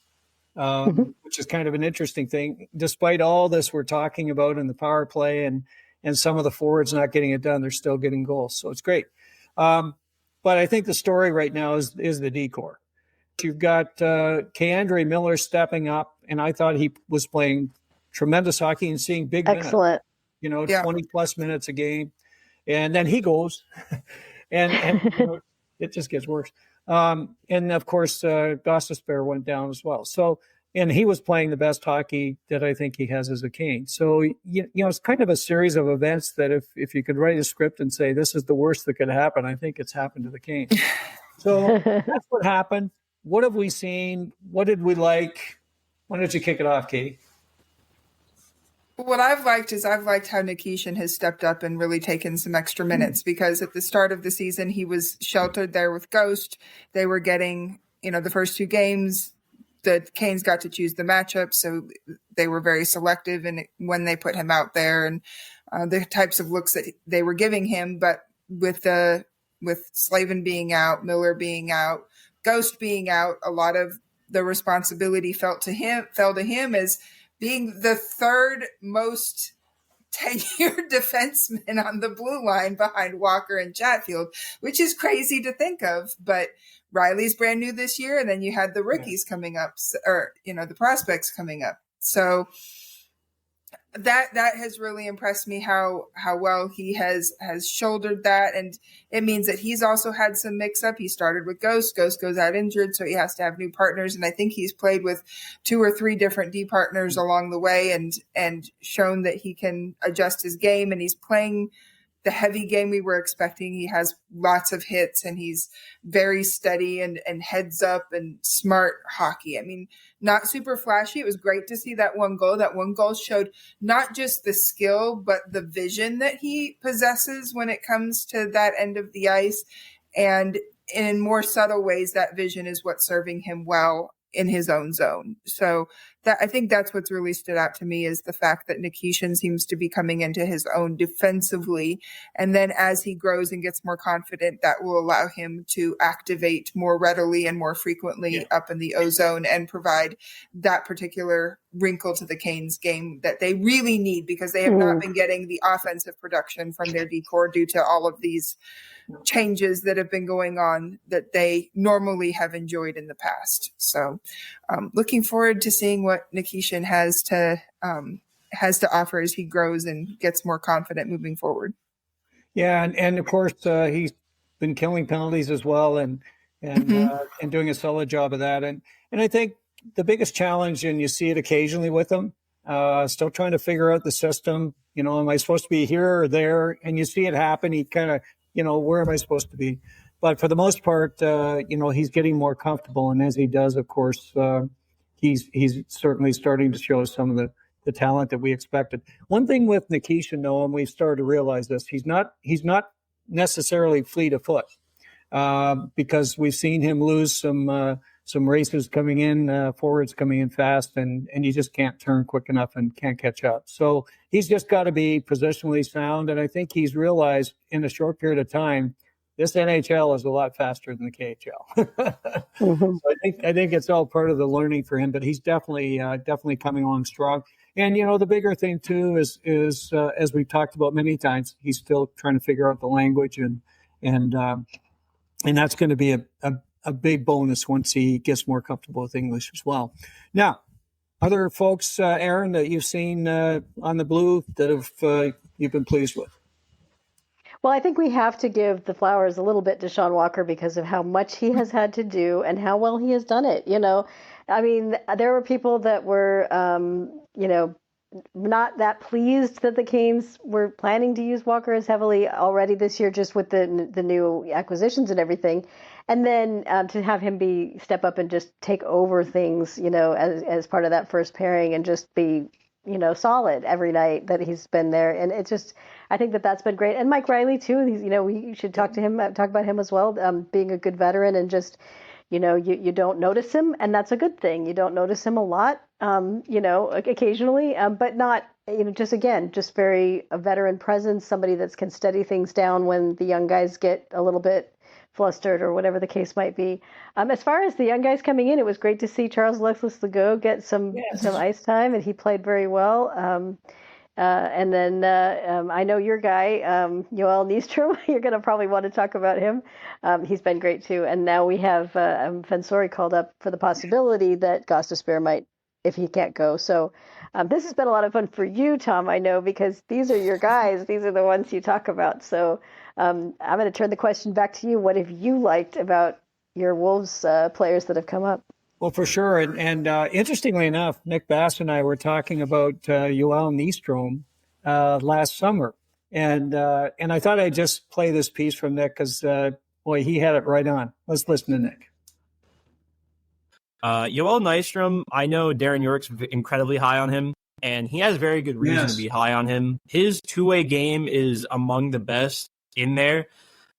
[SPEAKER 2] which is kind of an interesting thing. Despite all this we're talking about in the power play and some of the forwards not getting it done, they're still getting goals. So it's great. But I think the story right now is the D-core. You've got K'Andre Miller stepping up, and I thought he was playing tremendous hockey and seeing big
[SPEAKER 3] Excellent.
[SPEAKER 2] minutes. 20-plus minutes a game. And then he goes, and it just gets worse. And, of course, Gostisbehere went down as well. So, and he was playing the best hockey that I think he has as a Cane. So, it's kind of a series of events that if you could write a script and say this is the worst that could happen, I think it's happened to the Cane. So that's what happened. What have we seen? What did we like? Why don't you kick it off, Katie?
[SPEAKER 4] What I've liked how Nikishin has stepped up and really taken some extra minutes, because at the start of the season, he was sheltered there with Ghost. They were getting, the first 2 games, the Canes got to choose the matchup, so they were very selective in when they put him out there and the types of looks that they were giving him. But with Slavin being out, Miller being out, Ghost being out, a lot of the responsibility fell to him as being the third most tenured defenseman on the blue line behind Walker and Chatfield, which is crazy to think of. But Riley's brand new this year, and then you had the rookies coming up, or the prospects coming up. So that has really impressed me how well he has shouldered that, and it means that he's also had some mix up. He started with Ghost goes out injured, so he has to have new partners, and I think he's played with 2 or 3 different D partners along the way and shown that he can adjust his game, and he's playing the heavy game we were expecting. He has lots of hits, and he's very steady and heads up and smart hockey. I mean, not super flashy. It was great to see that one goal. That one goal showed not just the skill, but the vision that he possesses when it comes to that end of the ice. And in more subtle ways, that vision is what's serving him well in his own zone. So I think that's what's really stood out to me, is the fact that Nikishin seems to be coming into his own defensively. And then as he grows and gets more confident, that will allow him to activate more readily and more frequently up in the O zone and provide that particular wrinkle to the Canes game that they really need, because they have not been getting the offensive production from their D-core due to all of these changes that have been going on that they normally have enjoyed in the past. So looking forward to seeing what Nikishin has to offer as he grows and gets more confident moving forward.
[SPEAKER 2] Yeah, and of course he's been killing penalties as well, and doing a solid job of that. And I think the biggest challenge, and you see it occasionally with him, still trying to figure out the system. Am I supposed to be here or there? And you see it happen. He kind of, where am I supposed to be? But for the most part, he's getting more comfortable. And as he does, of course, he's certainly starting to show some of the talent that we expected. One thing with Nikishin, though, and we've started to realize this, he's not necessarily fleet of foot, because we've seen him lose some races coming in, forwards coming in fast, and you just can't turn quick enough and can't catch up. So he's just got to be positionally sound, and I think he's realized in a short period of time, this NHL is a lot faster than the KHL. So I think it's all part of the learning for him, but he's definitely coming along strong. And the bigger thing too is as we've talked about many times, he's still trying to figure out the language, and that's going to be a big bonus once he gets more comfortable with English as well. Now, other folks, Aaron, that you've seen on the blue that have you've been pleased with?
[SPEAKER 3] Well, I think we have to give the flowers a little bit to Sean Walker because of how much he has had to do and how well he has done it. I mean, there were people that were, not that pleased that the Canes were planning to use Walker as heavily already this year, just with the new acquisitions and everything. And then to have him step up and just take over things, as part of that first pairing and just be, solid every night that he's been there. And it's just, I think that's been great. And Mike Riley too. He's, we should talk about him as well, being a good veteran and just, you don't notice him, and that's a good thing. You don't notice him a lot, occasionally, but not, just very a veteran presence, somebody that can steady things down when the young guys get a little bit flustered or whatever the case might be. As far as the young guys coming in, it was great to see Charles Lesley-Legault get some ice time, and he played very well. And then I know your guy, Yoel Nystrom, you're going to probably want to talk about him. He's been great too. And now we have Fensori called up for the possibility that Gostisbehere might, if he can't go. So this has been a lot of fun for you, Tom, I know, because these are your guys. These are the ones you talk about. So I'm going to turn the question back to you. What have you liked about your Wolves players that have come up?
[SPEAKER 2] Well, for sure. And interestingly enough, Nick Bass and I were talking about Yoel Nystrom last summer. And I thought I'd just play this piece from Nick because, he had it right on. Let's listen to Nick.
[SPEAKER 5] Yoel Nystrom, I know Darren York's incredibly high on him, and he has very good reason to be high on him. His two-way game is among the best in there.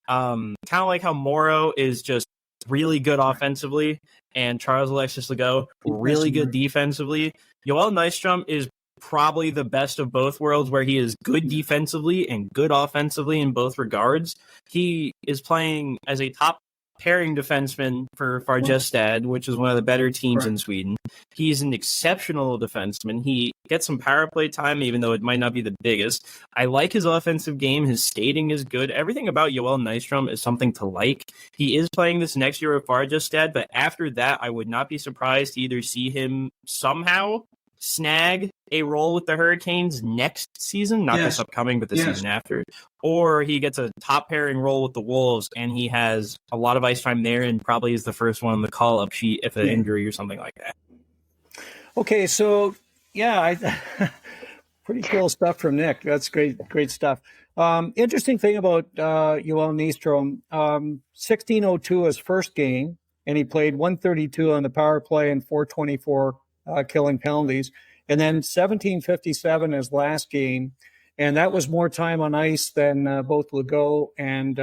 [SPEAKER 5] Kind of like how Morrow is just really good offensively, and Charles Alexis Legault, really good defensively. Yoel Nystrom is probably the best of both worlds, where he is good defensively and good offensively in both regards. He is playing as a top pairing defenseman for Farjestad, which is one of the better teams in Sweden. He's an exceptional defenseman. He gets some power play time, even though it might not be the biggest. I like his offensive game. His skating is good. Everything about Yoel Nystrom is something to like. He is playing this next year at Farjestad, but after that, I would not be surprised to either see him somehow snag a role with the Hurricanes next season, not this upcoming, but the season after, or he gets a top pairing role with the Wolves and he has a lot of ice time there and probably is the first one on the call-up sheet if an injury or something like that.
[SPEAKER 2] Okay, so pretty cool stuff from Nick. That's great stuff. Interesting thing about Yoel Nystrom, 1602 his first game, and he played 132 on the power play and 424 killing penalties. And then 1757 his last game, and that was more time on ice than both Legault and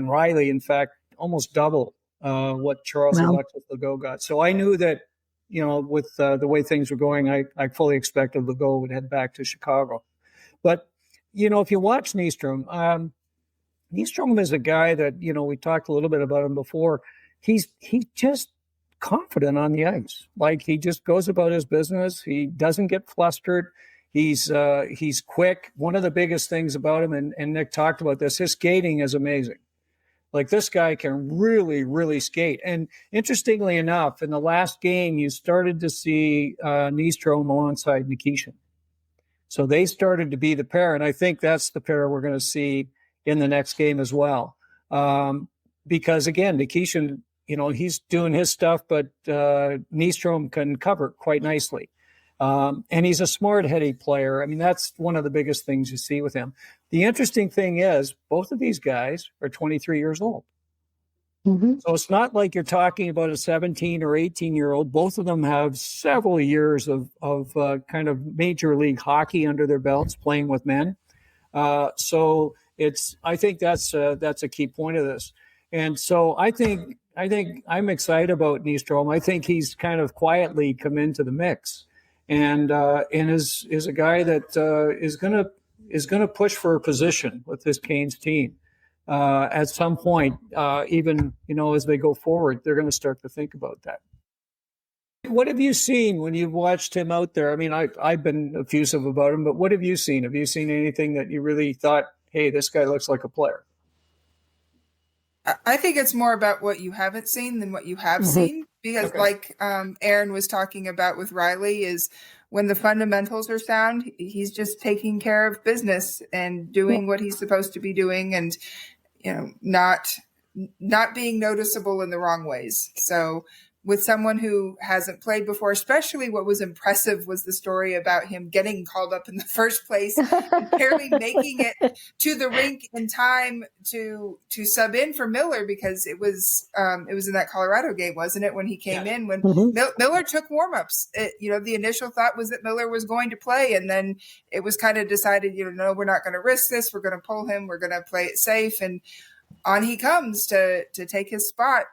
[SPEAKER 2] Riley. In fact, almost double what Charles Alexis Legault got. So I knew that, with the way things were going, I fully expected Legault would head back to Chicago. But, if you watch Nystrom, Nystrom is a guy that, we talked a little bit about him before. He's just confident on the ice. Like, he just goes about his business. He doesn't get flustered. He's quick. One of the biggest things about him, and Nick talked about this, his skating is amazing. Like, this guy can really, really skate. And interestingly enough, in the last game, you started to see Nystrom alongside Nikishin. So they started to be the pair, and I think that's the pair we're going to see in the next game as well. Because, again, Nikishin, he's doing his stuff, but Nystrom can cover quite nicely. And he's a smart, heady player. I mean, that's one of the biggest things you see with him. The interesting thing is both of these guys are 23 years old. Mm-hmm. So it's not like you're talking about a 17 or 18-year-old. Both of them have several years of kind of major league hockey under their belts, playing with men. So I think that's a key point of this. And so I think I'm excited about Nystrom. I think he's kind of quietly come into the mix, and is a guy that is gonna push for a position with this Canes team at some point. Even as they go forward, they're going to start to think about that. What have you seen when you've watched him out there? I mean, I've been effusive about him, but what have you seen? Have you seen anything that you really thought, hey, this guy looks like a player?
[SPEAKER 4] I think it's more about what you haven't seen than what you have seen, because like Aaron was talking about with Riley, is when the fundamentals are sound, he's just taking care of business and doing what he's supposed to be doing, and not being noticeable in the wrong ways. So with someone who hasn't played before, especially, what was impressive was the story about him getting called up in the first place and barely making it to the rink in time to sub in for Miller, because it was in that Colorado game, wasn't it, when he came in, when Miller took warmups. The initial thought was that Miller was going to play, and then it was kind of decided, no, we're not going to risk this. We're going to pull him. We're going to play it safe, and on he comes to take his spot.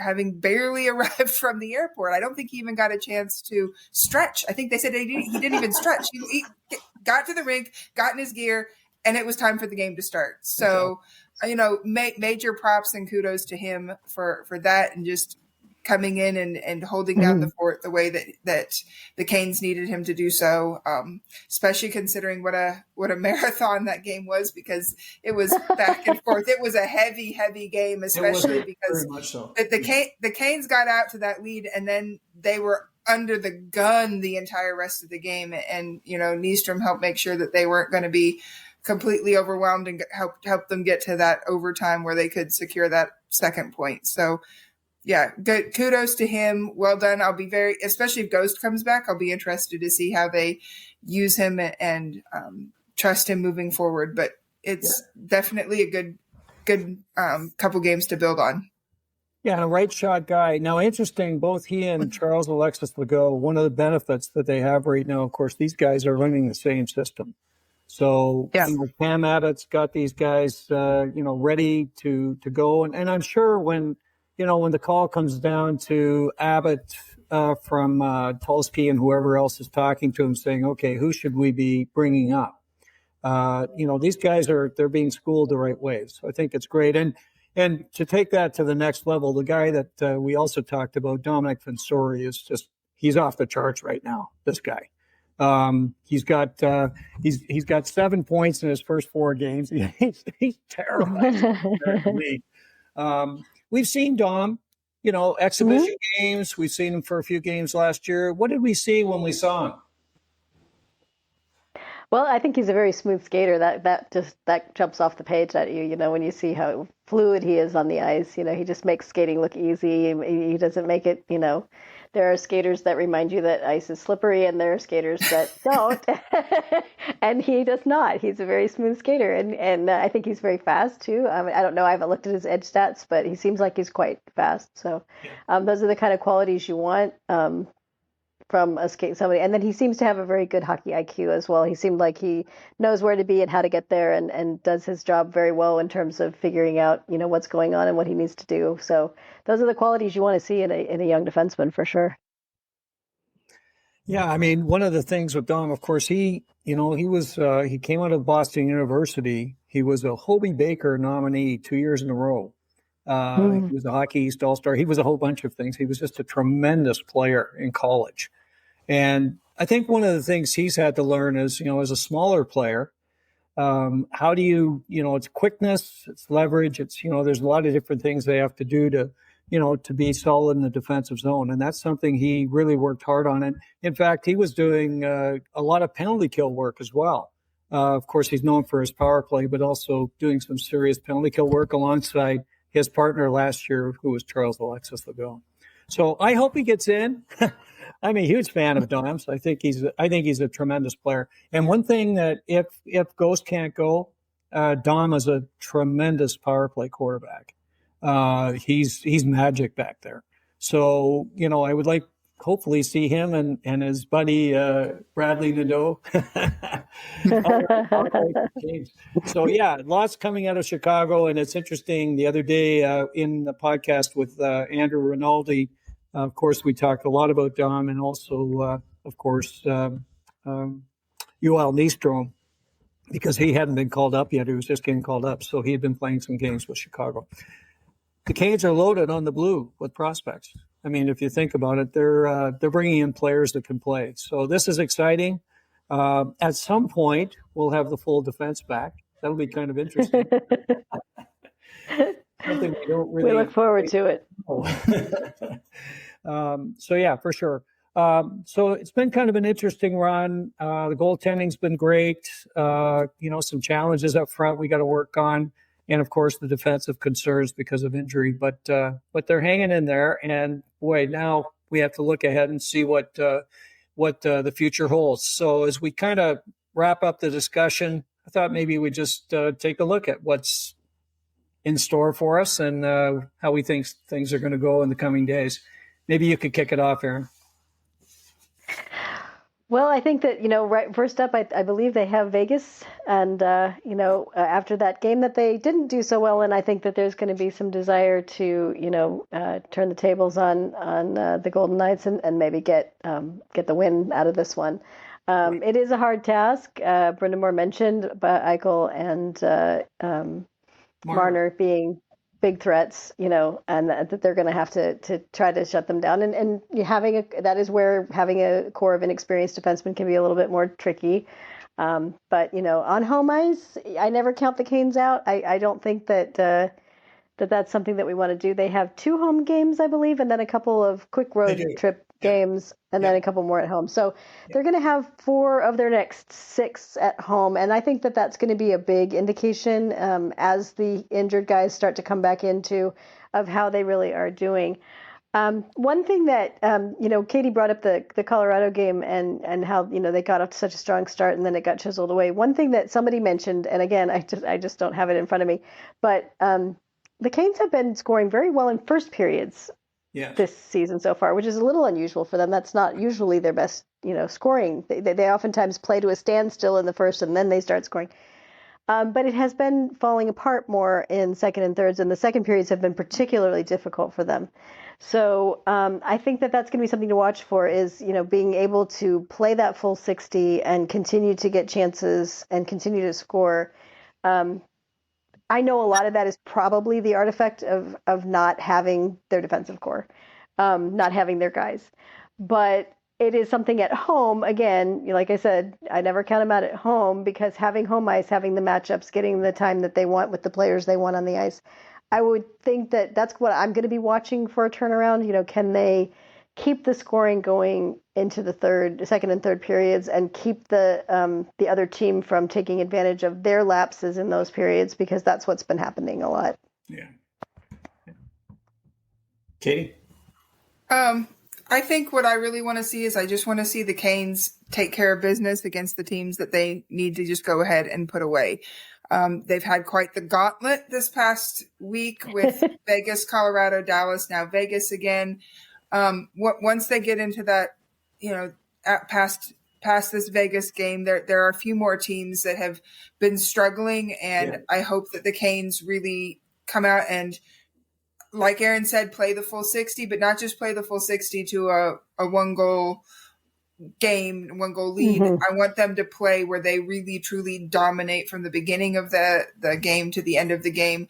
[SPEAKER 4] Having barely arrived from the airport. I don't think he even got a chance to stretch. I think they said he didn't even stretch. He got to the rink, got in his gear, and it was time for the game to start. So, major props and kudos to him for that, and just coming in and holding down the fort the way that the Canes needed him to do so, especially considering what a marathon that game was, because it was back and forth. It was a heavy game, especially because so. the Canes got out to that lead, and then they were under the gun the entire rest of the game. And, Nystrom helped make sure that they weren't going to be completely overwhelmed, and help them get to that overtime where they could secure that second point. So, yeah, good. Kudos to him. Well done. I'll be especially if Ghost comes back, I'll be interested to see how they use him and trust him moving forward. But it's definitely a good couple games to build on.
[SPEAKER 2] Yeah, and a right shot guy. Now, interesting, both he and Charles Alexis Legault, one of the benefits that they have right now, of course, these guys are running the same system. So Cam Abbott's got these guys, ready to go. And I'm sure when when the call comes down to Abbott from Tulsky and whoever else is talking to him saying, okay, who should we be bringing up? These guys they're being schooled the right way. So I think it's great. And to take that to the next level, the guy that we also talked about, Dominic Fensori, he's off the charts right now, this guy. He's got 7 points in his first 4 games. He's terrible. We've seen Dom, exhibition games. We've seen him for a few games last year. What did we see when we saw him?
[SPEAKER 3] Well, I think he's a very smooth skater. That jumps off the page at you. When you see how fluid he is on the ice. He just makes skating look easy. He doesn't make it. There are skaters that remind you that ice is slippery, and there are skaters that don't. And he does not. He's a very smooth skater, and I think he's very fast too. I don't know. I haven't looked at his edge stats, but he seems like he's quite fast. So those are the kind of qualities you want from a somebody. And then he seems to have a very good hockey IQ as well. He seemed like he knows where to be and how to get there, and does his job very well in terms of figuring out, what's going on and what he needs to do. So those are the qualities you want to see in a young defenseman for sure.
[SPEAKER 2] Yeah, I mean, one of the things with Dom, of course, he came out of Boston University. He was a Hobey Baker nominee 2 years in a row. He was a Hockey East All-Star. He was a whole bunch of things. He was just a tremendous player in college. And I think one of the things he's had to learn is, as a smaller player, how do you, it's quickness, it's leverage, it's, there's a lot of different things they have to do to be solid in the defensive zone. And that's something he really worked hard on. And in fact, he was doing a lot of penalty kill work as well. Of course, he's known for his power play, but also doing some serious penalty kill work alongside his partner last year, who was Charles Alexis Legault. So I hope he gets in. I'm a huge fan of Dom's. I think he's a tremendous player. And one thing that if Ghost can't go, Dom is a tremendous power play quarterback. He's magic back there. So, I would like hopefully see him and his buddy Bradley Nadeau. So yeah, lots coming out of Chicago, and it's interesting. The other day in the podcast with Andrew Rinaldi, of course, we talked a lot about Dom, and also, of course, Yoel Nystrom, because he hadn't been called up yet. He was just getting called up, so he had been playing some games with Chicago. The Canes are loaded on the blue with prospects. I mean, if you think about it, they're bringing in players that can play. So this is exciting. At some point, we'll have the full defense back. That'll be kind of interesting. Something we don't really.
[SPEAKER 3] We look forward to it.
[SPEAKER 2] So yeah, for sure. So it's been kind of an interesting run. The goaltending's been great. Some challenges up front we got to work on. And of course, the defensive concerns because of injury, but they're hanging in there. And boy, now we have to look ahead and see what the future holds. So as we kind of wrap up the discussion, I thought maybe we just take a look at what's in store for us and how we think things are going to go in the coming days. Maybe you could kick it off, Aaron.
[SPEAKER 3] Well, I think that, right first up, I believe they have Vegas. And, after that game that they didn't do so well, and I think that there's going to be some desire to, turn the tables on the Golden Knights and maybe get the win out of this one. It is a hard task. Brendan Moore mentioned Eichel and Marner being big threats, and that they're going to have to try to shut them down. And that is where having a core of inexperienced defensemen can be a little bit more tricky. But on home ice, I never count the Canes out. I don't think that that's something that we want to do. They have 2 home games, I believe, and then a couple of quick road trip games, and then a couple more at home. So they're going to have 4 of their next 6 at home. And I think that that's going to be a big indication as the injured guys start to come back into of how they really are doing. One thing that, Katie brought up the Colorado game and how, they got off to such a strong start and then it got chiseled away. One thing that somebody mentioned, and again, I just don't have it in front of me, but the Canes have been scoring very well in first periods this season so far, which is a little unusual for them. That's not usually their best, scoring. They oftentimes play to a standstill in the first and then they start scoring. But it has been falling apart more in second and thirds, and the second periods have been particularly difficult for them. So I think that that's going to be something to watch for, is, being able to play that full 60 and continue to get chances and continue to score. I know a lot of that is probably the artifact of not having their defensive core, not having their guys. But it is something at home. Again, like I said, I never count them out at home, because having home ice, having the matchups, getting the time that they want with the players they want on the ice, I would think that that's what I'm going to be watching for a turnaround. Can they keep the scoring going into the second and third periods, and keep the other team from taking advantage of their lapses in those periods, because that's what's been happening a lot.
[SPEAKER 2] Yeah. Katie?
[SPEAKER 4] I think what I really want to see is, I just want to see the Canes take care of business against the teams that they need to just go ahead and put away. They've had quite the gauntlet this past week with Vegas, Colorado, Dallas, now Vegas again. Once they get into that, past this Vegas game, there are a few more teams that have been struggling, and I hope that the Canes really come out and, like Aaron said, play the full 60, but not just play the full 60 to a 1-goal game, 1-goal lead. I want them to play where they really, truly dominate from the beginning of the game to the end of the game,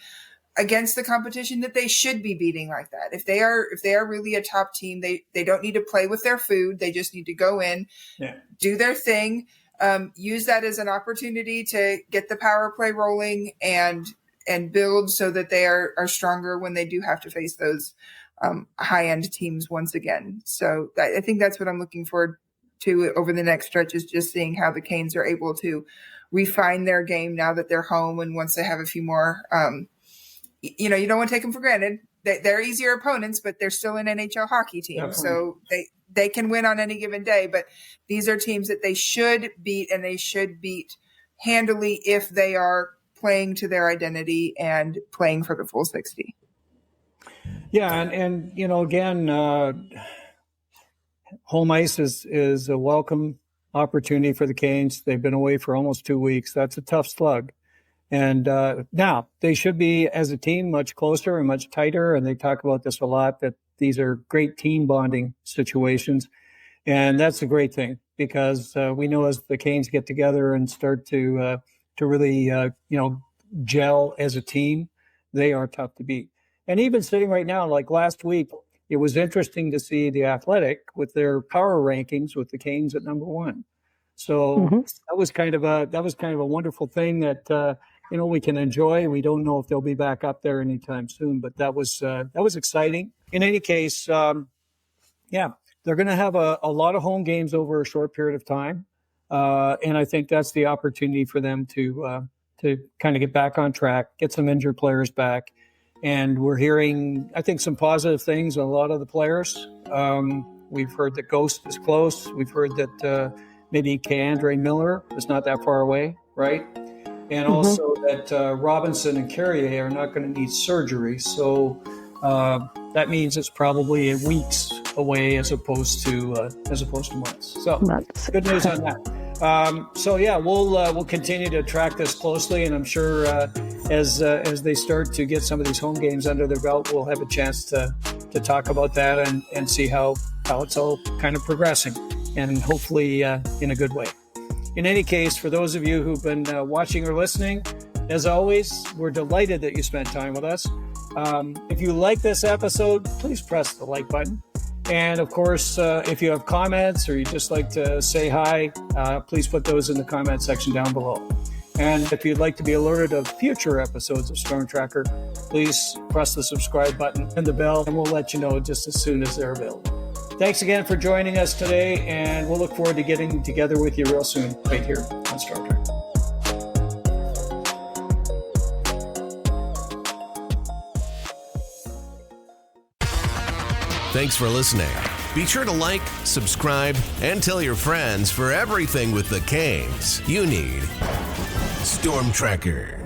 [SPEAKER 4] against the competition that they should be beating like that. If they are really a top team, they don't need to play with their food. They just need to go in, do their thing, use that as an opportunity to get the power play rolling and build, so that they are stronger when they do have to face those high-end teams once again. So I think that's what I'm looking forward to over the next stretch, is just seeing how the Canes are able to refine their game now that they're home, and once they have a few more you don't want to take them for granted. They're easier opponents, but they're still an NHL hockey team. So they can win on any given day. But these are teams that they should beat, and they should beat handily if they are playing to their identity and playing for the full 60.
[SPEAKER 2] Yeah, and again, home ice is a welcome opportunity for the Canes. They've been away for almost 2 weeks. That's a tough slug. And now they should be, as a team, much closer and much tighter. And they talk about this a lot, that these are great team bonding situations. And that's a great thing, because we know as the Canes get together and start to really, gel as a team, they are tough to beat. And even sitting right now, like last week, it was interesting to see the Athletic with their power rankings with the Canes at number 1. So that was kind of a wonderful thing that, we can enjoy. We don't know if they'll be back up there anytime soon, but that was exciting. In any case, they're going to have a lot of home games over a short period of time. And I think that's the opportunity for them to kind of get back on track, get some injured players back. And we're hearing, I think, some positive things on a lot of the players. We've heard that Ghost is close. We've heard that maybe K'Andre Miller is not that far away, right? And also that Robinson and Carrier are not going to need surgery. So that means it's probably weeks away as opposed to months. So good news on that. We'll continue to track this closely, and I'm sure as they start to get some of these home games under their belt, we'll have a chance to talk about that and see how it's all kind of progressing, and hopefully in a good way. In any case, for those of you who've been watching or listening, as always, we're delighted that you spent time with us. If you like this episode, please press the like button. And of course, if you have comments or you just like to say hi, please put those in the comment section down below. And if you'd like to be alerted of future episodes of Storm Tracker, please press the subscribe button and the bell, and we'll let you know just as soon as they're available. Thanks again for joining us today, and we'll look forward to getting together with you real soon right here on Storm Tracker.
[SPEAKER 1] Thanks for listening. Be sure to like, subscribe, and tell your friends for everything with the Canes you need. Storm Tracker.